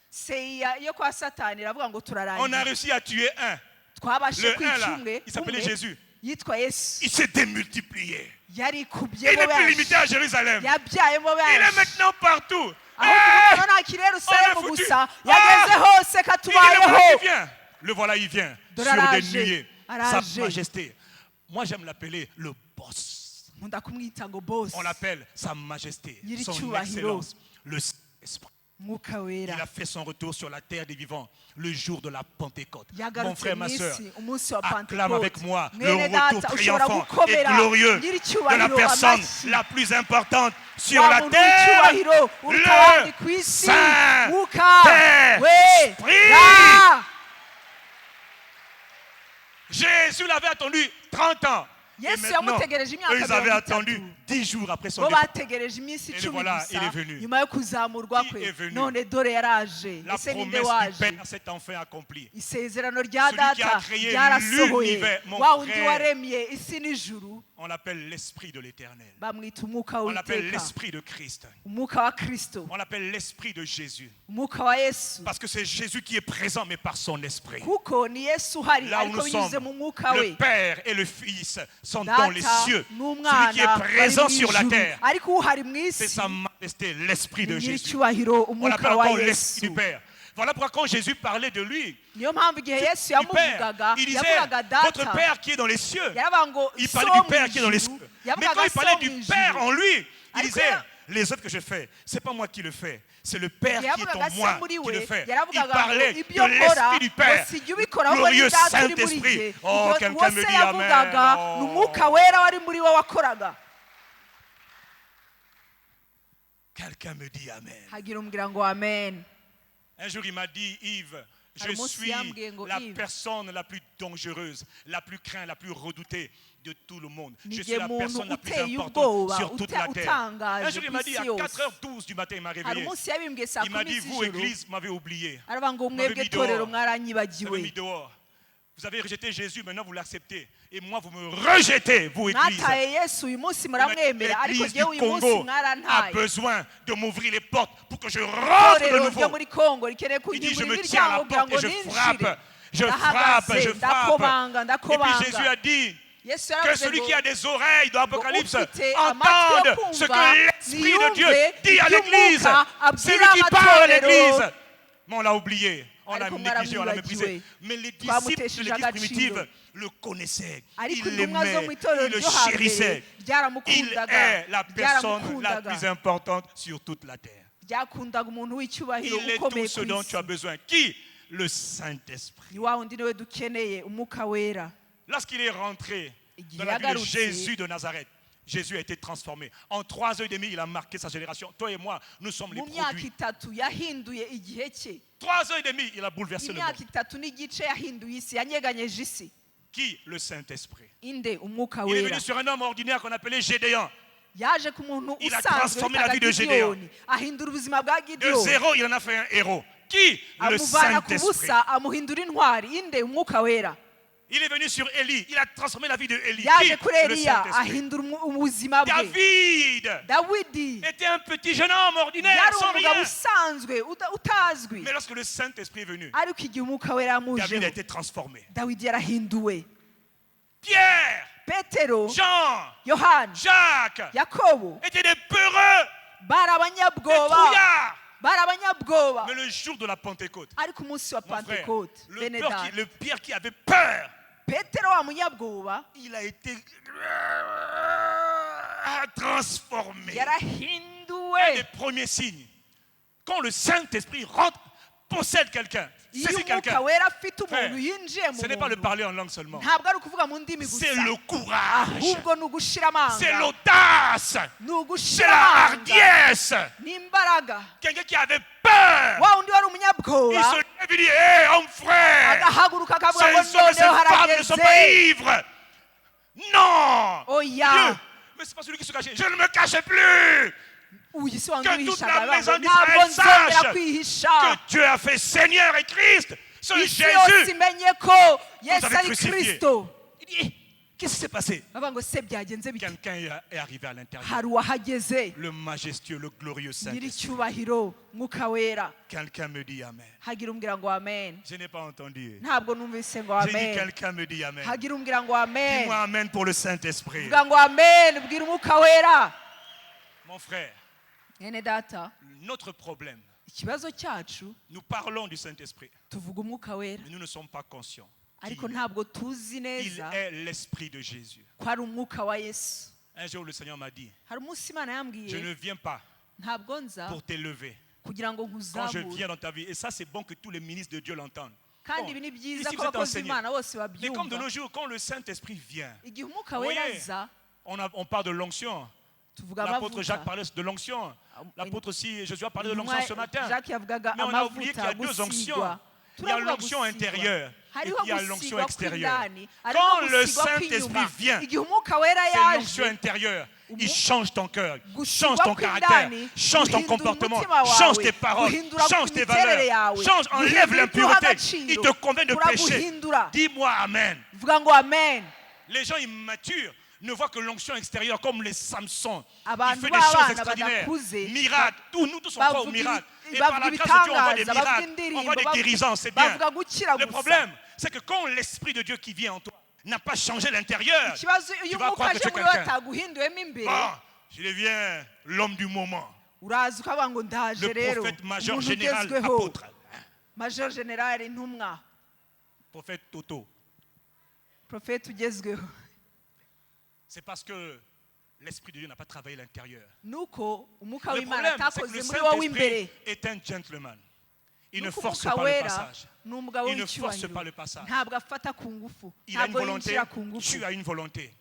seya yo kwa satani iravuga ngo On a turarangiye réussi à tuer un. twabashe Le un kwica là, umwe il s'appelait umwe Jésus. yitwa yesu Il s'est démultiplié. Il yarikubyemo n'est plus benshi limité à Jérusalem. yabyayemo Il est benshi maintenant partout. aho Hey! tubona ntakiri yerusalemu On est foutu. gusa Ah! yageze hose Il est là, katubayeho il vient. Le voilà, il vient. Dore Sur des araje, nuées. Sa araje. Majesté. Moi, j'aime l'appeler le boss. nkunda kumwita ngo bosi On l'appelle Sa Majesté, Nyiri son cyubahiro. Excellence, le Saint-Esprit. mwuka Il wera a fait son retour sur la terre des vivants le jour de la Pentecôte. Mon yagarutse frère, mu ma soeur, isi umunsi wa acclame avec pentekote moi le mwene retour data ushobora triomphant et gukomera glorieux de la nyiricyubahiro personne amashyi la plus importante sur wa la muntu terre, w'icyubahiro uruta abandi ku le isi mwuka Saint-Esprit. wera Jésus l'avait attendu 30 ans. Et yesu maintenant, yamutegereje imyaka eux, ils avaient mirongo attendu itatu 10 jours après son bo départ. bategereje iminsi Et le 10 voilà, il est gusa venu. nyuma yo kuzamurwa Qui kwe est venu? none dore yaraje La ese ninde promesse du waje Père s'est enfin accomplie. isezerano rya Celui qui a data créé ryarasohoye l'univers, mon wa wundi frère. waremye isi n'ijuru On l'appelle l'Esprit de l'Éternel. bamwita umwuka On l'appelle w'iteka l'Esprit de Christ. umwuka wa kristo On l'appelle l'Esprit de Jésus. umwuka wa yesu Parce que c'est Jésus qui est présent, mais par son Esprit. kuko ni yesu uhari Là où ariko nous binyuze sommes, mu mwuka le we Père et le Fils sont dans les data cieux. Celui n'umwana qui est bari présent mu sur la ijuru terre, ariko uhari mu c'est isi Sa Majesté, l'Esprit de ni Jésus. nyiricyubahiro On umwuka l'appelle wa encore l'Esprit yesu du Père. Voilà pourquoi quand Jésus parlait de lui, niyo mpamvu igihe yesu du Père, yamuvugaga il disait, yavugaga votre data Père qui est dans les cieux. yaravuga ngo Il so parlait du mu Père qui est dans les ijuru cieux. Mais yavugaga quand il so parlait mu du ijuru Père en lui, il Ariko disait, ya- les œuvres que je fais, c'est pas moi qui le fais, c'est le Père qui est yavugaga en se moi muri qui we le fait. Il yaravugaga ngo parlait de ibyo nkora l'Esprit du Père, ngo sijya ubikora ahubwo glorieux ni data uri muri Saint-Esprit. jye Oh, Ibyo quelqu'un me wose dit yavugaga Amen. ni umwuka wera wari muri we wakoraga Quelqu'un me dit Amen. hagira umbwira ngo amen Un jour, il m'a dit, Yves, je Hari umunsi suis yambwiye ngo, la Yves, personne la plus dangereuse, la plus crainte, la plus redoutée de tout le monde. Je Ni suis jye la muntu personne la plus uteye importante ubwoba, sur toute la terre. utangaje Un jour, il m'a ku dit, isi à yose. 4h12 du matin, il m'a hari réveillé. umunsi yabimbwiye saa Il m'a kumi dit, vous, z'ijoro Église, m'avez oublié. aravuga ngo Vous m'avez mwebwe mis torero dehors. Vous m'avez mis mwaranyibagiwe dehors. Vous avez rejeté Jésus, maintenant vous l'acceptez. Et moi, vous me rejetez, vous, Église. mwataye yesu uyu munsi muramwemera ariko L'Église du jyewe uyu munsi Congo a mwarantaye besoin de m'ouvrir les portes pour que je rentre de itorero ryo nouveau. muri kongo rikeneye Il dit, je kunyungura me tiens à la imiryango kugira porte ngo et je ninjire frappe. Je frappe, ndahagaze je frappe. ndakobanga Et puis Jésus ndakobanga a dit yesu que yaravuze celui ngo qui a des oreilles dans l'Apocalypse ufite amatwi yo entende ce kumva que l'Esprit de Dieu niyumve dit à l'Église. iby'umwuka C'est lui abwira qui parle à amatorero l'Église. Mais on l'a oublié, on l'a Ariko négligé, on l'a mwaramwibagiwe. méprisé. Mais les disciples de Twamutesheje l'Église agaciro. primitive le connaissaient. ariko Ils intumwa zo mu l'aimaient, itorero ils le ryo hambere chérissaient. Il ryaramukundaga est la personne la ryaramukundaga plus importante sur toute la terre. ryakundaga umuntu w'icyubahiro Il est ukomeye tout ce ku dont isi tu as besoin. Qui? Le Saint-Esprit. ni wa wundi niwe dukeneye umwuka wera Lorsqu'il est rentré Igihe dans la vie de yagarutse, Jésus de Nazareth, Jésus a été transformé. En 3 heures et demie, il a marqué sa génération. Toi et moi, nous sommes les mu myaka produits. itatu yahinduye igihe cye 3 heures et demie, il a bouleversé le imyaka monde. itatu n'igice yahinduye isi yanyeganyeje isi Qui? Le Saint-Esprit. inde umwuka Il est wera venu sur un homme ordinaire qu'on appelait Gédéon. yaje ku muntu Il a usanzwe transformé la witaga vie de Gédéon. gideyoni ahindura ubuzima bwa De gideyoni zéro, il en a fait un héros. Qui? Le amuvana ku Saint-Esprit. busa amuhindura intwari. Inde? Umwuka wera. Il est venu sur Élie. Il a transformé la vie de Élie. Yaje kuri Le Eliya Saint-Esprit. ahindura ubuzima bwe. David Dawidi était un petit jeune homme ordinaire, yari sans umugabo rien. usanzwe utazwi. Mais lorsque le Saint-Esprit est venu, Ariko igihe umwuka wera David a yamujeho été transformé. Dawidi yarahinduwe. Pierre, Petero, Jean, Yohana, Jacques Yakobo étaient des peureux, bari des abanyabwoba. trouillards. Bari abanyabwoba. Mais le jour de la Pentecôte, Ariko umunsi wa mon frère, Pentekote, bene data, le Pierre qui avait peur, Petero wa munyabwoba il a été transformé. Un yarahinduwe. des premiers signes, quand le Saint-Esprit rentre, possède quelqu'un, Iyo saisit umwuka quelqu'un, wera afite Frère, umuntu yinjiye mu ce n'est pas le muntu, parler en langue seulement, ntabwo ari ukuvuga mu ndimi gusa, c'est le courage, ahubwo ni ugushira c'est amanga, l'audace, ni c'est ugushira la amanga hardiesse. n'imbaraga. Quelqu'un qui avait peur, Wa undi wari il umunyabwoba se lève et dit: hé, homme frère, agahaguruka akavuga ngo ces hommes et ces noneho femmes ne sont pas harageze. ivres. Non! Oya, Dieu, mais c'est pas celui qui se cachait. Je ne me cachais plus. uyu si wanjye Que toute wihishaga, la maison ntabwo d'Israël nzongera sache kwihisha. Que Dieu a fait Seigneur et Christ. Ce Isi yose Jésus. imenye ko Yesu avez ari crucifié. Kristo. Il dit: hé, qu'est-ce qui s'est passé? Bavuga ngo se byagenze bite? Quelqu'un est arrivé à l'intérieur. Hari uwahageze, Le majestueux, le glorieux Saint-Esprit. nyiricyubahiro, mwuka wera. Quelqu'un me dit Amen. Hagira umbwira ngo amen. Je n'ai pas entendu. Ntabwo numvise ngo J'ai dit: amen. quelqu'un me dit Amen. Hagira umbwira ngo amen. Dis-moi Amen pour le Saint-Esprit. Vuga ngo amen, bwira umwuka wera. Mon frère, Ene data, notre problème, ikibazo cyacu nous parlons du Saint-Esprit, tuvuga umwuka wera, mais nous ne sommes pas conscients ariko qu'il ntabwo tuzi neza est l'Esprit de Jésus. ko ari umwuka wa Yesu. Un jour, le Seigneur m'a dit: Hari umunsi Imana je yambwiye ne viens pas ntabwo nza pour t'élever. kugira ngo Quand je nkuzamure. viens dans ta vie, et ça c'est bon que tous les ministres de Dieu l'entendent. Kandi Bon, ibi ni byiza ici ko vous êtes abakozi enseignés. b'Imana bose Mais comme de babyumva. nos jours, quand le Saint-Esprit vient, Igihe umwuka vous wera voyez, aza, on parle de l'onction. tuvuga L'apôtre Jacques amavuta. parlait de l'onction. L'apôtre aussi, Jésus a parlé de l'onction Intumwa ce matin. Jacques yavugaga Mais on a oublié qu'il y a amavuta deux onctions. gusigwa. Il y a Turavuga l'onction gusigwa. intérieure et Hariho il y a l'onction gusigwa extérieure. kw'indani, Quand hariho le gusigwa Saint-Esprit kw'inyuma. vient, Igihe umwuka wera c'est l'onction yaje, intérieure. Il Umu- change ton cœur, gusigwa change ton kw'indani, caractère, change ton guhindura comportement, umutima wawe, change tes paroles, guhindura change tes imiterere valeurs, yawe, change, enlève guhindura l'impureté. agaciro, Il te convainc de pécher. kuraguhindura. Dis-moi Amen. Vuga ngo amen. Les gens immatures ne voient que l'onction extérieure comme les Samson. Il Abantu fait des choses b'abana extraordinaires. badakuze, Miracles. Nous tous on croit aux bavuga miracles. ibi- Et par la bavuga grâce de Dieu, on voit des ibitangaza, bavuga miracles. On indirimbo, voit des bavuga- guérisons, c'est bien. bavuga gukira Le gusa. problème, c'est que quand l'Esprit de Dieu qui vient en toi n'a pas changé l'intérieur, Ikibazo iyo tu vas umwuka croire que aje tu es muri wowe quelqu'un. ataguhinduyemo imbere, Bon, je deviens l'homme du moment. uraza ukavuga ngo ndaje Le rero prophète major umuntu général ugezweho, apôtre. major general intumwa, Prophète Toto. profete ugezweho. C'est parce que l'Esprit de Dieu n'a pas travaillé l'intérieur. Nuko umwuka Le w'Imana problème, c'est que atakoze le muri wowe Saint-Esprit imbere. est un gentleman. Il ne Nuko force umwuka pas le wera passage. ni umugabo Il ne force w'icyubahiro, pas le passage. ntabwo afata ku ngufu, Il a une ntabwo volonté, yinjira ku ngufu. tu as une volonté.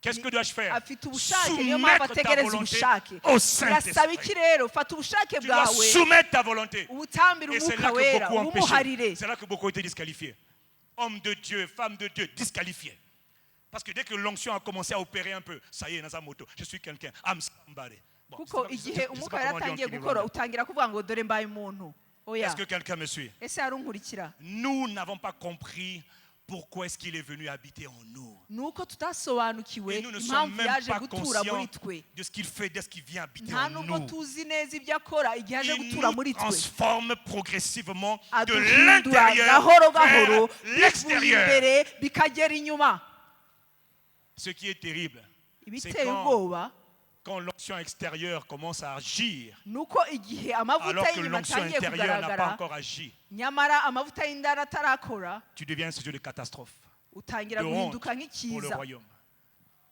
Qu'est-ce que dois-je faire? Afite ubushake, niyo mpamvu Soumettre ta ategereza volonté ubushake. au Urasaba Saint-Esprit. iki rero? Fata ubushake Tu dois bwawe soumettre ta volonté. ubutambire Et c'est umwuka là que wera, beaucoup ont péché. ubumuharire. C'est là que beaucoup ont été disqualifiés. Hommes de Dieu, femmes de Dieu, disqualifiés. Parce que dès que l'onction a commencé à opérer un peu, ça y est, Nazamoto, je suis quelqu'un. I'm somebody. Bon, Kuko je sais igihe pas umwuka comment wera on dit en atangiye Kinyarwanda. gukora utangira kuvuga ngo dore mbaye umuntu. Oya, Est-ce que quelqu'un me suit? ese hari unkurikira? Nous n'avons pas compris pourquoi est-ce qu'il est venu habiter en nous. Nuko tutasobanukiwe Et nous ne sommes impamvu même yaje pas gutura muri conscients twe. de ce qu'il fait, de ce qu'il vient habiter Nta en nubwo nous. tuzi neza ibyo akora igihe aje Il gutura nous muri twe. transforme progressivement de Aduhindura l'intérieur gahoro vers gahoro bivuye l'extérieur. imbere bikagera inyuma. Ce qui est terrible, c'est Ibiteye quand ubwoba l'onction extérieure commence à agir, nuko igihe amavuta alors que y'inyuma l'onction atangiye intérieure n'a pas kugaragara, encore agi. nyamara amavuta y'indani atarakora, Tu deviens un sujet de catastrophe, utangira de honte guhinduka pour le nk'ikiza. royaume.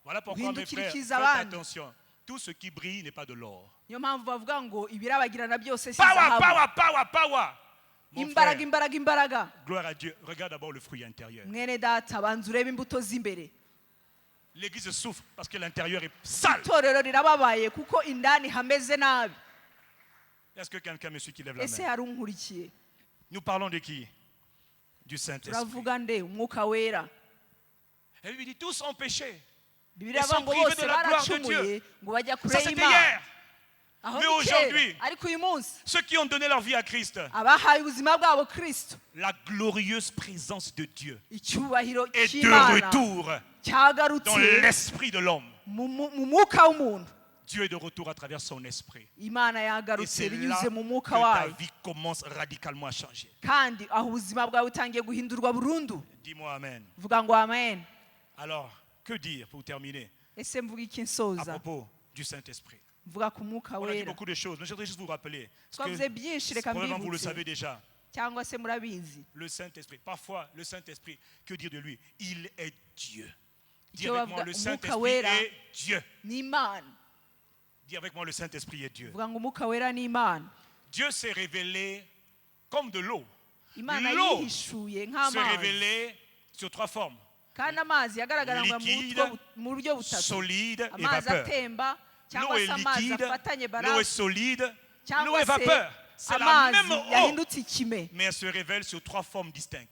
Voilà pourquoi, mes Uhindukira frères, ikiza faites abandi. attention. Tout ce qui brille n'est pas de l'or. Niyo mpamvu bavuga ngo ibirabagirana byose si Power, zahabu. power, power, power. Mon Imbaraga, frère, imbaraga, imbaraga. gloire à Dieu. Regarde d'abord le fruit intérieur. Mwene data banza urebe imbuto z'imbere. L'église souffre parce que l'intérieur est sale. Itorero rirababaye kuko indani hameze nabi. Est-ce que quelqu'un me suit qui lève la Ese main? hari unkurikiye? Nous parlons de qui? Du Saint-Esprit. Turavuga nde? Umwuka wera. Et lui dit, tous ont péché. Bibiliya Ils sont avuga ngo privés bose de la gloire de baracumuye ngo bajya kure Ça c'était y'Imana. hier. aho Mais ni kera aujourd'hui, ariko uyu munsi ceux qui ont donné leur vie à Christ, abahaye ubuzima bwabo Kristo la glorieuse présence de Dieu icyubahiro est de cy'Imana retour dans cyagarutse l'esprit de l'homme. mu mwuka w'umuntu. Dieu est de retour à travers son esprit. Imana Et yagarutse c'est là binyuze mu que mwuka ta wayo vie commence radicalement à changer. kandi aho ubuzima bwawe butangiye guhindurwa burundu. Dis-moi Amen. Vuga ngo amen. Alors, que dire pour terminer Ese mvuga iki à nsoza? propos du Saint-Esprit? Mvuga ku mwuka On a dit wera. beaucoup de choses, mais je voudrais juste vous rappeler. Twavuze Parce byinshi que reka probablement vous le mbibutse savez déjà. cyangwa se murabizi. Le Saint-Esprit, parfois le Saint-Esprit, que dire de lui? Il est Dieu. Dis Icyo avec moi, bavuga le umwuka Saint-Esprit wera est Dieu. ni Imana. Dis avec moi, le Saint-Esprit est Dieu. Vuga ngo umwuka wera ni Imana. Dieu s'est révélé comme de l'eau. Imana L'eau yihishuye s'est nk'amazi révélée sur trois formes: kandi amazi yagaragaraga liquide, mu buryo butatu: solide et amazi vapeur. atemba L'eau cyangwa est se amazi liquide, afatanye l'eau est barafu solide, l'eau cyangwa est se vapeur. C'est la même amazi eau, yahindutse ikime. mais elle se révèle sur trois formes distinctes.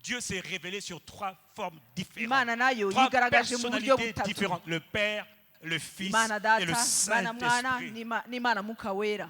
Dieu s'est révélé sur trois formes différentes. Imana nayo Trois yigaragaje mu buryo personnalités butatu: différentes. Le Père, le Fils Imana et le data, Imana mwana Saint-Esprit. n'Imana mwuka wera.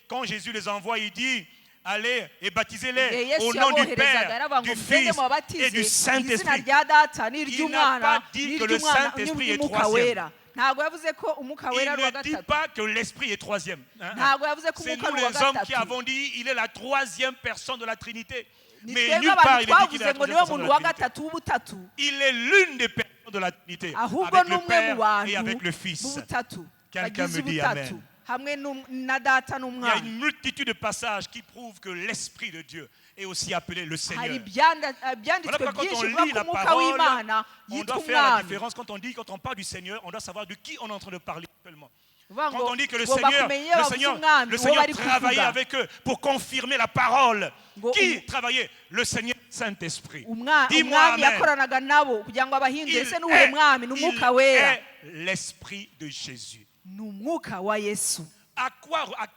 Quand Jésus les envoie, il dit: allez et baptisez-les Igihe Yesu au nom du yaboherezaga Père, yaravuga ngo du mugende Fils et mubabatize du mu izina Saint-Esprit. rya data Il n'a n'iry'umwana pas dit que le Saint-Esprit est n'umwuka troisième. wera. Ntabwo yavuze ko umwuka wera ari uwa Il ne dit gatatu. pas que l'Esprit est troisième. Ntabwo yavuze ko C'est umwuka nous ari uwa les hommes qui gatatu. avons dit il est la troisième personne de la Trinité. Ni Mais twebwe nulle part abantu il est dit qu'il est la twavuze ngo troisième niwe personne de muntu la wa Trinité. gatatu w'ubutatu, Il est l'une des personnes de la Trinité, ahubwo avec ni le umwe mu Père et bantu avec le Fils. b'ubutatu Quelqu'un bagize me dit ubutatu Amen. hamwe na data Il y a n'umwana. une multitude de passages qui prouvent que l'Esprit de Dieu est aussi appelé le Hari Seigneur. ibyanditswe Voilà pourquoi byinshi quand on bivuga lit ko la umwuka parole, w'Imana on yitwa doit faire la umwami. différence. Quand on parle du Seigneur, on doit savoir de qui on est en train de parler actuellement. Bivuga Quand ngo on dit que le tugomba Seigneur, kumenya iyo bavuze umwami le uwo Seigneur bari travaillait kuvuga. avec eux pour confirmer la parole. Ngo Qui travaillait? Le Seigneur Saint-Esprit. Umwami Dis-moi Amen. yakoranaga nabo kugira ngo abahindure. Ese n'uwuhe mwami? Ni il umwuka wera, est l'Esprit de Jésus. ni umwuka wa Yesu. À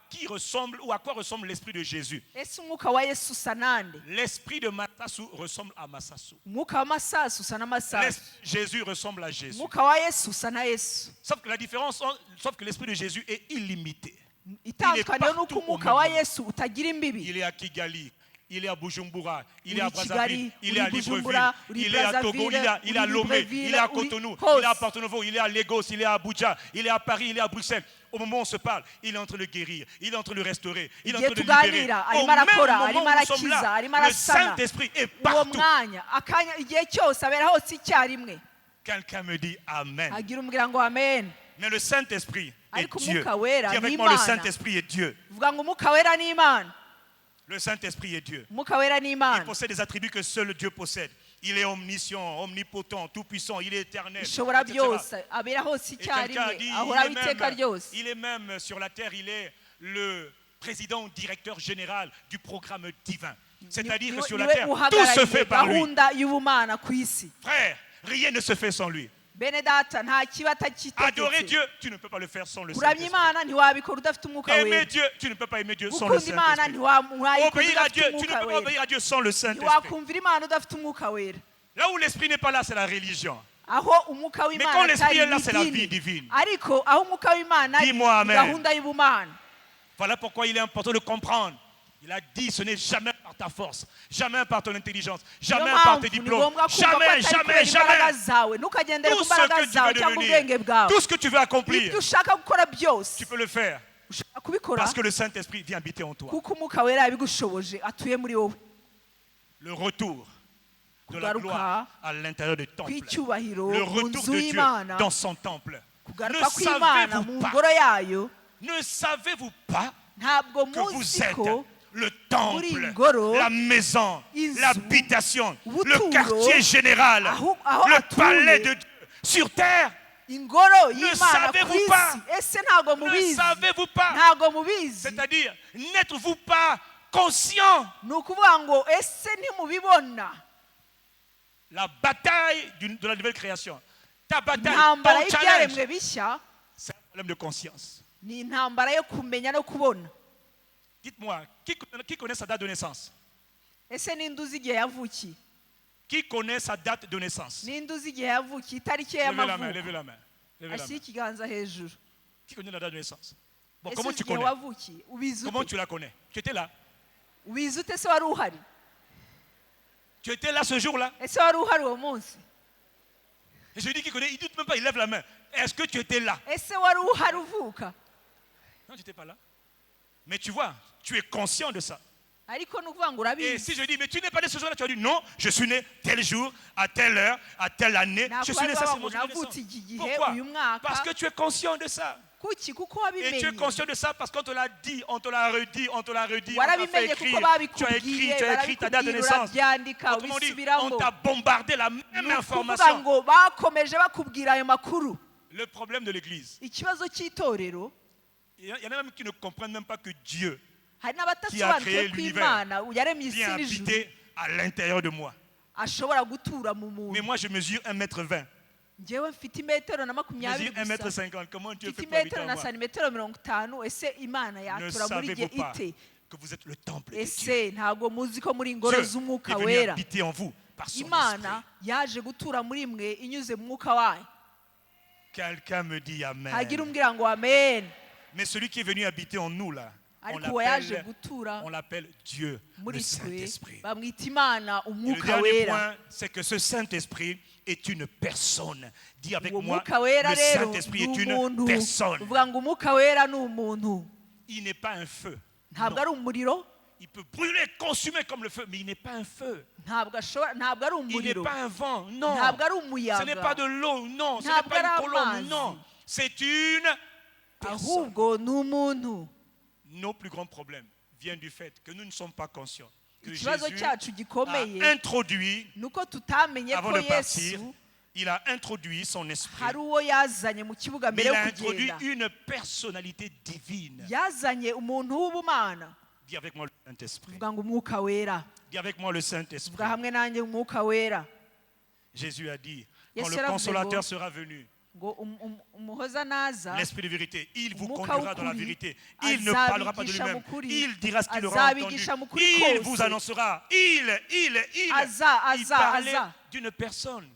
qui ressemble ou à quoi ressemble l'Esprit de Jésus? Ese umwuka wa Yesu usa nande? L'Esprit de Massassou ressemble à Massassou. Umwuka wa Masasu usa na Masasu. Jésus ressemble à Jésus. Umwuka wa Yesu usa na Yesu. Sauf que la différence, sauf que l'Esprit de Jésus est illimité. Itandukaniro nuko partout au umwuka wa monde. Yesu utagira imbibi. Il est à Kigali, il est à Bujumbura, il est Uri à Kigali, Brazzaville, il est à uri Libreville, Bujumbura, uri il est à Togo, Brazzaville, il est à uri Lomé, Libreville, il est à uri Cotonou, hose. il est à Porto Novo, il est à Lagos, il est à Abuja, il est à Paris, il est à Bruxelles. Au moment où on se parle, il est en train de guérir, il est en train de restaurer, il est en train de libérer. tuganira Au arimo même arakora, moment arimo où nous sommes arakiza, là, arimo le arasana. Saint-Esprit est Uwo partout. mwanya akanya igihe cyose abera hose icyarimwe. Quelqu'un me dit Amen. Agira umubwira ngo amen. Mais le Saint-Esprit est Ariko Dieu. umwuka wera Dis avec ni moi, le Imana. Saint-Esprit est Dieu. Vuga ngo umwuka wera ni Imana. Le Saint-Esprit est Dieu. Umwuka wera ni Il Imana. possède des attributs que seul Dieu possède. Il est omniscient, omnipotent, tout-puissant, il est éternel, Ishobora etc. byose, abera hose Et quelqu'un a icyarimwe, dit, ahora iteka ryose. il est même sur la terre, il est le président, directeur général du programme divin. C'est-à-dire que sur la Niwe terre, tout se fait uhagarariye par lui. gahunda y'ubumana ku isi. Frère, rien ne se fait sans lui. Bene data nta kiba Adorer atakitegetse. Dieu, tu ne peux pas le faire sans le Kuramya Saint-Esprit. Imana ntiwabikora udafite umwuka Aimer wera. Dieu, tu ne peux pas aimer Dieu sans le Gukunda Imana Saint-Esprit. ntiwayikora Obéir à Dieu, udafite tu ne umwuka peux pas wera. obéir à Dieu sans le Saint-Esprit. Ntiwakumvira Imana udafite umwuka wera. Là où l'Esprit n'est pas là, c'est la religion. Aho umwuka Mais quand w'Imana l'Esprit est là, atari c'est la vie idini. divine. Ariko aho umwuka w'Imana ari Dis-moi Amen. gahunda y'ubumana. Voilà pourquoi il est important de comprendre. Il a dit, ce n'est jamais par ta force, jamais par ton intelligence, jamais Niyo par tes mpamvu ni diplômes, ngombwa kumva ko jamais, atari jamais, kubera imbaraga jamais. zawe. Ntukagendere Tout ku ce mbaraga que tu zawe veux cyangwa ubwenge devenir, bwawe. tout ce que tu veux accomplir, Ibyo ushaka gukora byose tu peux le faire. ushaka kubikora Parce que le Saint-Esprit vient habiter en toi. kuko umwuka wera yabigushoboje atuye muri wowe. Le retour de la Kugaruka gloire à l'intérieur du temple. kw'icyubahiro Le mu retour nzu de Dieu y'Imana. dans son temple. Ne Kugaruka kw'Imana mu savez-vous pas, ngoro yayo. ne savez-vous pas Ntabwo que vous muzi êtes ko le temple, muri ngoro, la maison, inzu, l'habitation, ubuturo, le quartier général, aho le atuye, palais de Dieu sur terre? ingoro y'Imana ku savez-vous pas? isi? Ese ntabwo Ne mubizi? savez-vous pas? Ntabwo mubizi? C'est-à-dire, n'êtes-vous pas conscient? Ni ukuvuga ngo ese ntimubibona? La bataille de la nouvelle création, ta bataille, Intambara ton challenge, y'ibyaremwe bishya c'est un problème de conscience. ni intambara yo kumenya no kubona. Dites-moi, qui connaît sa date de naissance? Ese ninde uzi igihe yavukiye? Qui connaît sa date de naissance? Ninde uzi igihe yavukiye? Itariki ye Levez la main, y'amavuko? levez la main. Levez la Ashyire main. ikiganza hejuru. Qui connaît la date de naissance? Bon, comment tu connais? Comment tu la connais? Tu étais là? Tu étais là ce jour-là? Et je dis qu'il connaît, il ne doute même pas, il lève la main. Est-ce que tu étais là? Non, tu n'étais pas là. Mais tu vois, tu es conscient de ça. Et si je dis, mais tu n'es pas né ce jour-là, tu vas dire, non, je suis né tel jour, à telle heure, à telle année. Je suis né ça, c'est mon jour de naissance. Pourquoi? Parce que tu es conscient de ça. Et tu es conscient de ça parce qu'on te l'a dit, on te l'a redit, on te l'a redit, on t'a fait écrire. Tu as écrit ta date de naissance. Autrement dit, on t'a bombardé la même information. Le problème de l'église, il y en a même qui ne comprennent même pas que Dieu, qui a créé l'univers, vient habiter à l'intérieur de moi. Mais moi, je mesure 1m20. Je mesure 1m50. Comment Dieu fait pour habiter en moi? Ne savez-vous pas que vous êtes le temple de Dieu? Dieu est venu habiter en vous par son esprit. Quelqu'un me dit Amen. Mais celui qui est venu habiter en nous là, on l'appelle Dieu, le Saint-Esprit. Et le dernier point, c'est que ce Saint-Esprit est une personne. Dis avec moi, le Saint-Esprit est une personne. Il n'est pas un feu. Non. Il peut brûler, consumer comme le feu, mais il n'est pas un feu. Il n'est pas un vent, non. Ce n'est pas de l'eau, non. Ce n'est pas une colombe, non. C'est une personne. Nos plus grands problèmes viennent du fait que nous ne sommes pas conscients que Jésus a introduit, avant de partir, il a introduit son esprit. Mais il a introduit une personnalité divine. Dis avec moi le Saint-Esprit. Dis avec moi le Saint-Esprit. Jésus a dit, quand le Consolateur sera venu, l'Esprit de vérité, il vous conduira dans la vérité. Il ne parlera pas de lui-même. Il dira ce qu'il aura entendu. Il vous annoncera. Il parlait d'une personne.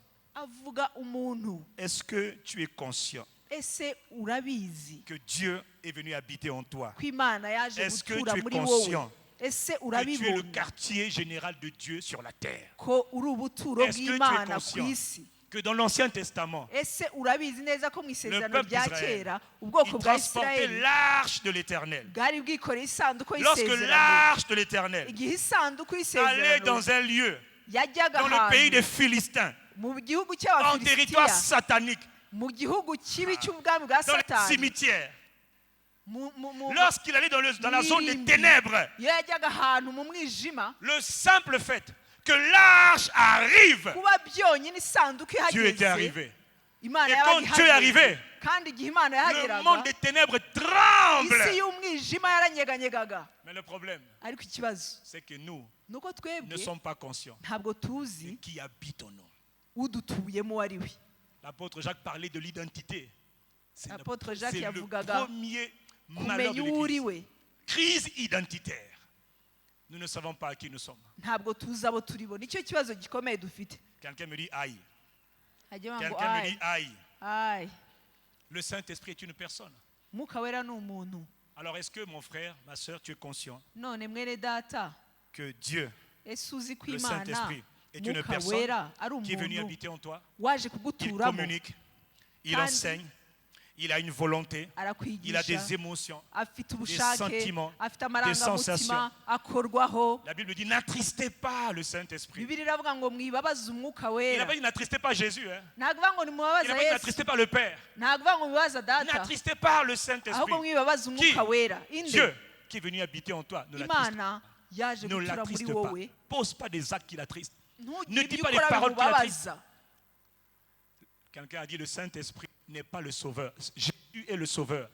Est-ce que tu es conscient que Dieu est venu habiter en toi? Est-ce que tu es conscient que tu es le quartier général de Dieu sur la terre? Est-ce que tu es conscient que dans l'Ancien Testament, le peuple d'Israël, il transportait l'arche de l'Éternel. Lorsque l'arche de l'Éternel allait dans un lieu, dans le pays des Philistins, en territoire satanique, dans les cimetières, lorsqu'il allait dans la zone des ténèbres, le simple fait que l'arche arrive, Dieu était arrivé. Et quand Dieu est arrivé, le monde des ténèbres tremble. Mais le problème, c'est que nous ne sommes pas conscients de qui habite en nous. L'apôtre Jacques parlait de l'identité. C'est le premier malheur de l'Église. Crise identitaire. Nous ne savons pas à qui nous sommes. Quelqu'un me dit aïe. Quelqu'un me dit aïe. Le Saint-Esprit est une personne. Alors est-ce que mon frère, ma soeur, tu es conscient que Dieu, le Saint-Esprit, est une personne qui est venue habiter en toi? Il communique, il enseigne, il a une volonté, il a des émotions, des sentiments, des sensations. La Bible dit n'attristez pas le Saint-Esprit. Il n'a pas dit n'attristez pas Jésus. Il n'a pas dit n'attristez pas le Père. N'attristez pas le Saint-Esprit. Dieu qui est venu habiter en toi ne l'attriste pas. Ne l'attriste pas. Pose pas des actes qui l'attristent. Ne dis pas des paroles qui l'attristent. Quelqu'un a dit le Saint-Esprit n'est pas le sauveur. Jésus est le sauveur.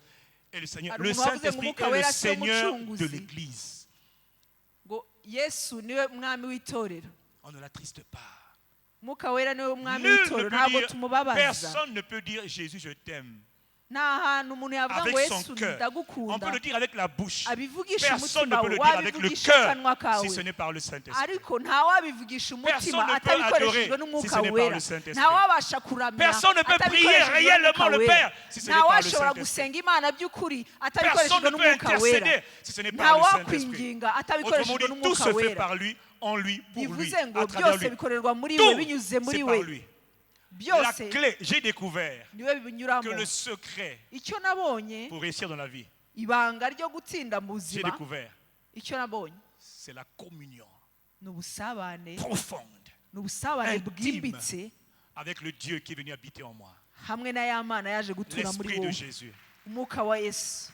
Et le Seigneur. Le Saint-Esprit est le Seigneur de l'Église. On ne l'attriste pas. Personne ne peut dire Jésus je t'aime. avec son cœur. On peut le dire avec la bouche. Personne ne umutima peut le dire wawe avec le wabivugisha akanwa cœur kawe si ce n'est par le Saint-Esprit. ariko ntawabivugisha Personne umutima ne peut atabikoreshejwe adorer n'umwuka si ce n'est pas wera le Saint-Esprit. ntawabasha kuramya Personne ne peut prier atabikoreshejwe réellement n'umwuka le wera Père si ce n'est pas le ntawashobora Saint-Esprit. gusenga imana by'ukuri Personne atabikoreshejwe ne peut n'umwuka wera intercéder si ce n'est pas le Saint-Esprit. ntawakwinginga Autrement atabikoreshejwe dit, tout n'umwuka se fait wera par lui, en lui, pour lui, bivuze ngo à travers byose lui. bikorerwa muri we Tout, binyuze muri c'est par we lui. La byose clé, j'ai découvert niwe binyuramo que le secret icyo nabonye pour réussir dans la vie, ibanga ryo gutsinda mu j'ai buzima découvert, icyo nabonye c'est la communion ni ubusabane profonde ni ubusabane Intime. bwimbitse avec le Dieu qui est venu habiter en moi. hamwe na ya mana yaje gutura muri L'Esprit de wowe Jésus. umwuka wa yesu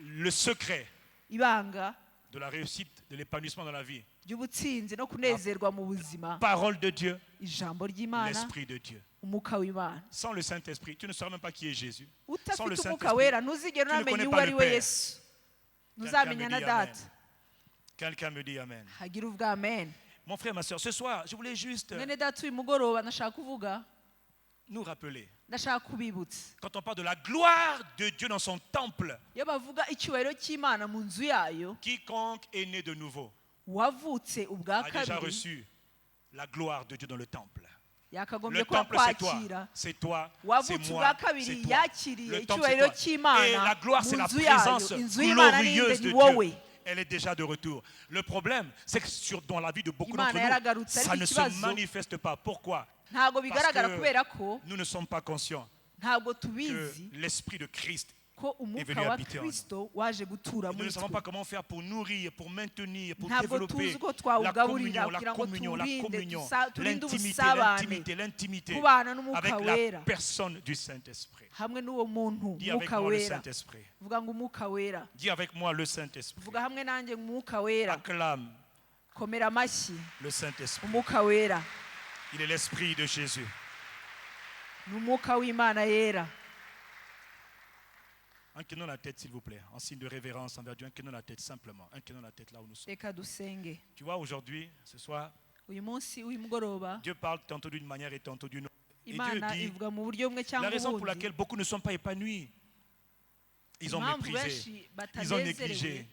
Le secret ibanga de la réussite, de l'épanouissement dans la vie. ry'ubutsinzi no kunezerwa mu buzima Parole de Dieu, ijambo ry'imana l'Esprit de Dieu. umwuka w'imana Sans le Saint-Esprit, tu ne saurais même pas qui est Jésus. Sans utafite le umwuka Saint-Esprit, wera ntuzigera tu ne unamenya connais uwo pas ari le we Père. yesu ntuzamenya na Quelqu'un me dit data quelqu'un me dit Amen. hagira uvuga amen Mon frère, ma soeur, ce soir, je voulais juste mwene data uyu mugoroba ndashaka kuvuga nous rappeler. ndashaka kubibutsa Quand on parle de la gloire de Dieu dans son temple, iyo bavuga icyubahiro cy'imana mu nzu yayo quiconque est né de nouveau wavutse ubwa a déjà kabiri reçu la gloire de Dieu dans le temple. yakagombye Le kuba temple, c'est toi, kwakira c'est toi, c'est wavutse moi, ubwa c'est kabiri toi. yakiriye Le temple, c'est icyubahiro toi. Et cy'imana la gloire, mu c'est la nzu yayo présence inzu y'imana glorieuse ninde de ni wowe Dieu. Elle est déjà de retour. Le problème, c'est que dans la vie de beaucoup Imana d'entre nous, yaragarutse, ça ariko ne se ikibazo, manifeste pas. Pourquoi? ntabwo bigaragara que kubera ko Nous ne sommes pas conscients ntabwo que tubizi l'Esprit de Christ, ko umwuka venu wa habiter en nous. kristo waje gutura nous ne muri savons twe pas comment faire pour nourrir, pour maintenir, pour ntabwo développer tuzi ko la twawugaburira communion, la kugira ngo communion, la tuwurinde communion, turinde l'intimité, ubusabane l'intimité, l'intimité kubana n'umwuka avec wera la personne du Saint-Esprit. hamwe n'uwo muntu Dis avec umwuka moi le wera Saint-Esprit. vuga ngo umwuka wera Dis avec moi le Saint-Esprit. vuga hamwe nanjye umwuka wera Acclame komera amashyi le Saint-Esprit. umwuka wera Il est l'Esprit de Jésus. ni umwuka w'imana yera Inclinons la tête, s'il vous plaît, en signe de révérence envers Dieu. Inclinons la tête simplement. Inclinons la tête là où nous sommes. reka dusenge Tu vois, aujourd'hui, ce soir, uyu munsi uyu mugoroba Dieu parle tantôt d'une manière et tantôt d'une autre. Et Dieu imana dit, ivuga mu buryo bumwe la cyangwa raison pour ubundi laquelle beaucoup ne sont pas épanouis, ils ont impamvu méprisé, benshi ils ont batanezerewe négligé,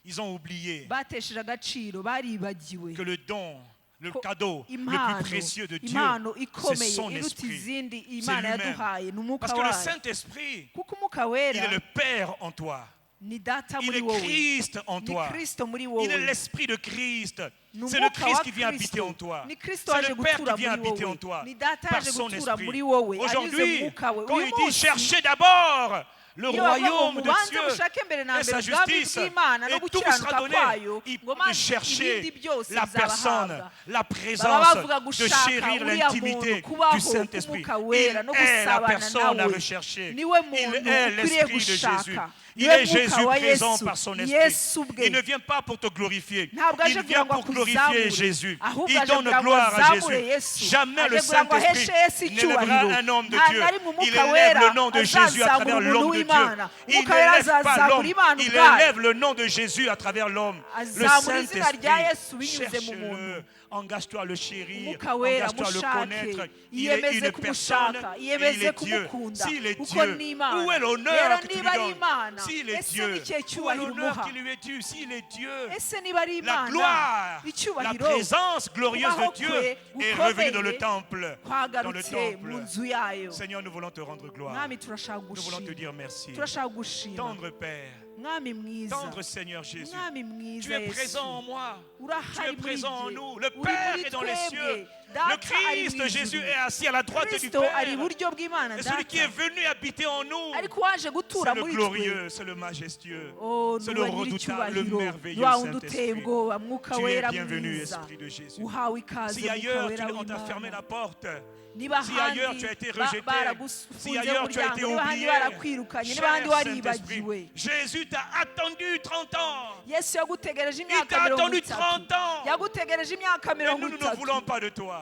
ils ont oublié batesheje agaciro baribagiwe que le don, le ko cadeau le impano plus précieux de Dieu, impano c'est ikomeye son iruta esprit. izindi C'est imana lui-même. yaduhaye ni umwuka Parce que le wayo Saint-Esprit, kuko umwuka il wera est le Père en toi. ni data Il muri est wowe Christ en ni toi. kristo muri Il est wowe l'Esprit de Christ. ni C'est le umwuka Christ wa qui vient habiter kristo en toi. ni kristo C'est yaje le Père gutura qui vient muri habiter en wowe toi. ni data Par yaje son gutura esprit. muri wowe anyuze mu Aujourd'hui, mwuka we quand uyu il dit munsi cherchez d'abord le iyo bavuga ngo royaume de mubanze Dieu mushake mbere na et mbere sa ubwami justice, bw'imana no et tout vous sera gukiranuka donné. kwayo Il ngo de maze chercher ibindi byose la personne, bizabahabwa la baba présence, bavuga de gushaka chérir uriya l'intimité muntu kubaho du Saint-Esprit. k'umwuka Il wera no est la gusabana personne à nawe rechercher. niwe Il muntu est ukwiriye l'Esprit de Jésus. gushaka Il niwe est mwuka Jésus wa présent yesu par son yesu esprit. ubwe Il ne vient pas pour te glorifier. ntabwo aje Il kugira vient ngo pour glorifier akuzamure Jésus. ahubwo Il aje donne kugira ngo gloire à azamure Jésus. yesu Jamais le aje kugira ngo aheshe Saint-Esprit yesu n'élèvera icyubahiro un homme de nta Dieu. na rimwe Il umwuka élève wera le nom de Jésus à travers azazamura l'homme umuntu de Dieu. w'imana Il umwuka wera n'élève pas azazamura l'homme. imana Il ubwayo élève le nom de Jésus à travers l'homme. Le azamura izina rya Saint-Esprit. yesu binyuze mu muntu Cherche-le. Engage-toi à le chérir. umwuka wera Engage-toi à le mushake connaître. Il est yiyemeze une personne kumushaka et il yiyemeze est Dieu. kumukunda S'il est kuko Dieu, ni imana où est rero l'honneur que tu lui niba ari donnes? imana S'il est ese Dieu, ni ikihe où est cyubahiro l'honneur umuha qui lui est dû? S'il est Dieu, ese niba ari la imana gloire, la icyubahiro présence glorieuse kubaho de Dieu kwe est revenue dans le temple. Dans le kwagarutse mu temple. nzu yayo Seigneur, nous voulons te rendre gloire. mwami turashaka Nous voulons te gushima dire merci. turashaka gushima Tendre Père, mwami mwiza tendre Seigneur Jésus. mwami mwiza Tu es yesu présent en moi. Tu urahari es muri présent en jye nous. Le uri Père muri est dans les cieux. twebwe Le data ari Christ mu Jésus ijuru est assis à la droite du kristo ari Père. iburyo bw'imana Et celui qui est data venu habiter en nous, ariko waje gutura c'est le muri twe glorieux, c'est le majestueux, Oh, c'est le nuwe redoutable, le nyir'icyubahiro merveilleux wa wundi uteye Saint-Esprit. ubwoba mwuka Tu es wera bienvenu, mwiza Esprit de Jésus. uhawe ikaze Si mwuka ailleurs wera on t'a fermé w'imana la porte, niba si ailleurs ahandi tu as été rejeté, si baragufunze ailleurs tu as été umuryango niba ahandi oublié, barakwirukanye niba cher ahandi waribagiwe Saint-Esprit, Jésus t'a attendu 30 ans. yesu yagutegereje Il imyaka t'a mirongo attendu itatu 30 ans. yagutegereje imyaka Et mirongo nous ne itatu voulons pas de toi.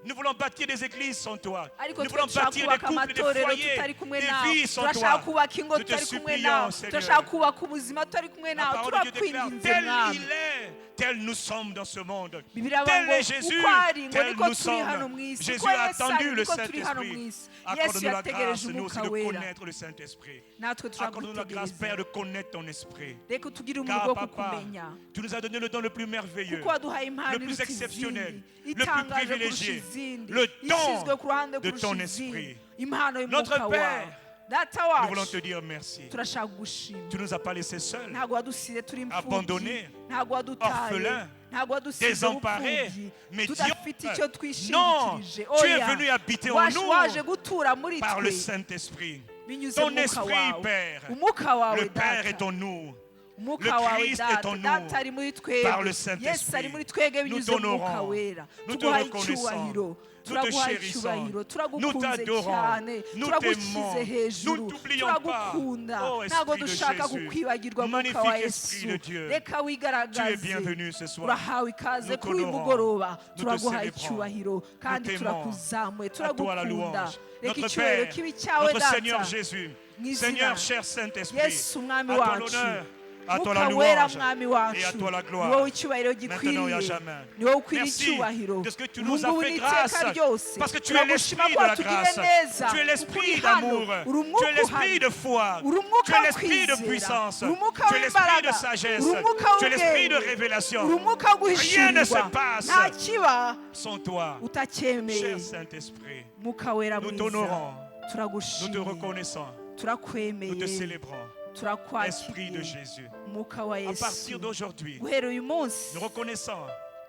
Nous voulons bâtir des églises sans toi. ariko Nous twe voulons dushaka bâtir des kubaka couples, des amatorero foyers, tutari kumwe des nawe vies sans turashaka toi. kubaka ingo Nous te tutari kumwe supplions, nawe Seigneur. turashaka kubaka ubuzima tutari kumwe La nawe parole de Dieu déclare, turakwinginze tel mwami il est, tel nous sommes dans ce monde. Bibiliya Tel avuga est ngo Jésus, uko ari ngo tel niko nous turi hano sommes. mu isi Jésus uko a Yesu ari attendu le niko turi hano mu Saint-Esprit. isi Yesu Accorde-nous la yategereje grâce, nous aussi, umwuka de wera connaître le Saint-Esprit. natwe Accorde-nous la grâce, turagutegereza Père, de connaître ton esprit. reka utugire Car umurimo wo papa, kukumenya tu nous as donné le don le plus merveilleux, kuko waduhaye impano le plus iruta exceptionnel, izindi le plus itangaje kurusha privilégié, izindi le ishyizwe don ku ruhande de kurusha ton izindi esprit. impano Notre y'umwuka wawe Père, data nous voulons wacu te dire merci. turashaka gushima Tu ne nous as pas laissés seuls, ntabwo wadusize turi imfubyi abandonnés, ntabwo wadutaye orphelins, ntabwo wadusize désemparés, ubupfubyi médiocres. tudafite icyo Non, twishingikirije tu es venu habiter en nous waje gutura muri par le twe Saint-Esprit. binyuze Ton mu mwuka esprit, wawe Père. umwuka wawe Le Père data est en nous. umwuka Le wawe Christ est en data nous. data ari muri Par twebwe le Saint-Esprit. yesu ari muri twebwe Nous binyuze mu mwuka t'honorons. wera Nous te tuguhaye reconnaissons. icyubahiro Nous te turaguhaye chérissons. icyubahiro Nous turagukunze t'adorons. cyane Nous turagushyize t'aimons. hejuru Nous t'oublions pas. turagukunda Oh, Esprit ntabwo de dushaka Jésus. kukwibagirwa mwuka Magnifique wa Esprit yesu de Dieu. reka Tu es wigaragaze bienvenu ce soir. urahawe ikaze Nous kuri uyu t'honorons. mugoroba Nous te turaguhaye célébrons. icyubahiro kandi Nous t'aimons. turakuzamuye À toi la turagukunda louange. reka Notre icyubahiro Père, kibi cyawe notre data Seigneur Jésus, mu izina Seigneur cher Saint-Esprit, yesu umwami à toi wacu l'honneur, à toi la mwuka wera louange mwami wacu et à toi la ni gloire. wowe icyubahiro Maintenant et à gikwiriye jamais. ni wowe ukwiriye Merci icyubahiro de ce que tu ubu nous as ngubu fait n'iteka grâce, ryose parce que tu es turagushima l'esprit ko de la watugiriye grâce, neza tu es kuko l'esprit uri hano d'amour, uri tu es umwuka l'esprit uhari de foi, uri tu umwuka es wo l'esprit de kwizera puissance, uri umwuka tu es l'esprit de w'imbaraga sagesse, uri umwuka tu es l'esprit de w'ubwenge révélation. uri umwuka wo Rien ne se guhishurirwa passe nta kiba sans toi, utacyemeye cher Saint-Esprit. mwuka wera Nous mwiza t'honorons, nous te turagushimiye reconnaissons, nous te turakwemeye célébrons. Esprit de turakwakiriye Jésus. mwuka wa À yesu partir d'aujourd'hui, guhera uyu munsi nous reconnaissons,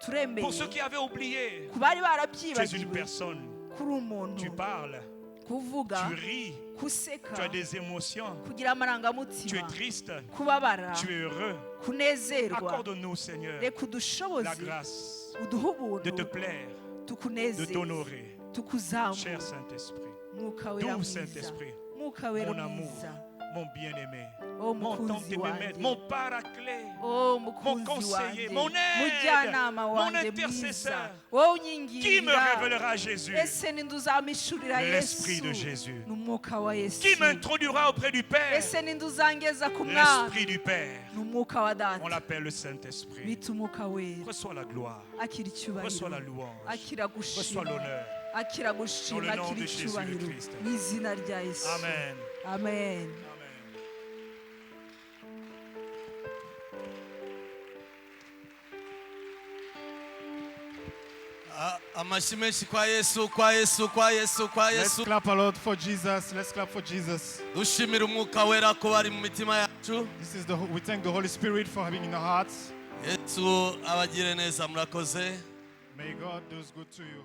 turemeye pour ceux qui avaient oublié, ku bari tu es une barabyibagiwe personne, kuri umuntu tu parles, kuvuga tu ris, guseka tu as des émotions, kugira tu es amarangamutima triste, kubabara tu es heureux. kunezerwa Accorde-nous, Seigneur, reka udushoboze la grâce uduhe de te ubuntu plaire, de tukunezeze t'honorer. tukuzamure Cher Saint-Esprit, mwuka wera doux mwiza Saint-Esprit, mwuka wera mon amour, mwiza mon bien-aimé, o mon mukunzi tant-aimé maître, wanjye mon paraclet, o mon mukunzi conseiller, wanjye mon aide, mujyanama mon wanjye intercesseur. mwiza wowe Qui me unyinginga révélera Jésus? ese ninde uzamishurira L'Esprit yesu de Jésus. ni umwuka wa yesu Qui m'introduira auprès du Père? ese ninde uzangeza ku mwami L'Esprit du Père. ni umwuka wa On data l'appelle le Saint-Esprit. bita umwuka wera Reçois la gloire, akira reçois la icyubahiro louange, akira reçois gushima l'honneur. akira gushima Dans le nom akira de Jésus le icyubahiro Christ. mu izina rya yesu Amen. amen Amen. amashyi menshi kwa yesu kwa yesu kwa yesu kwa Let's yesu clap a lot for Jesus. Let's clap for Jesus. dushimira umwuka wera ko bari mu mitima yacu We thank the Holy Spirit for having in our hearts. yesu abagire neza murakoze May God do good to you.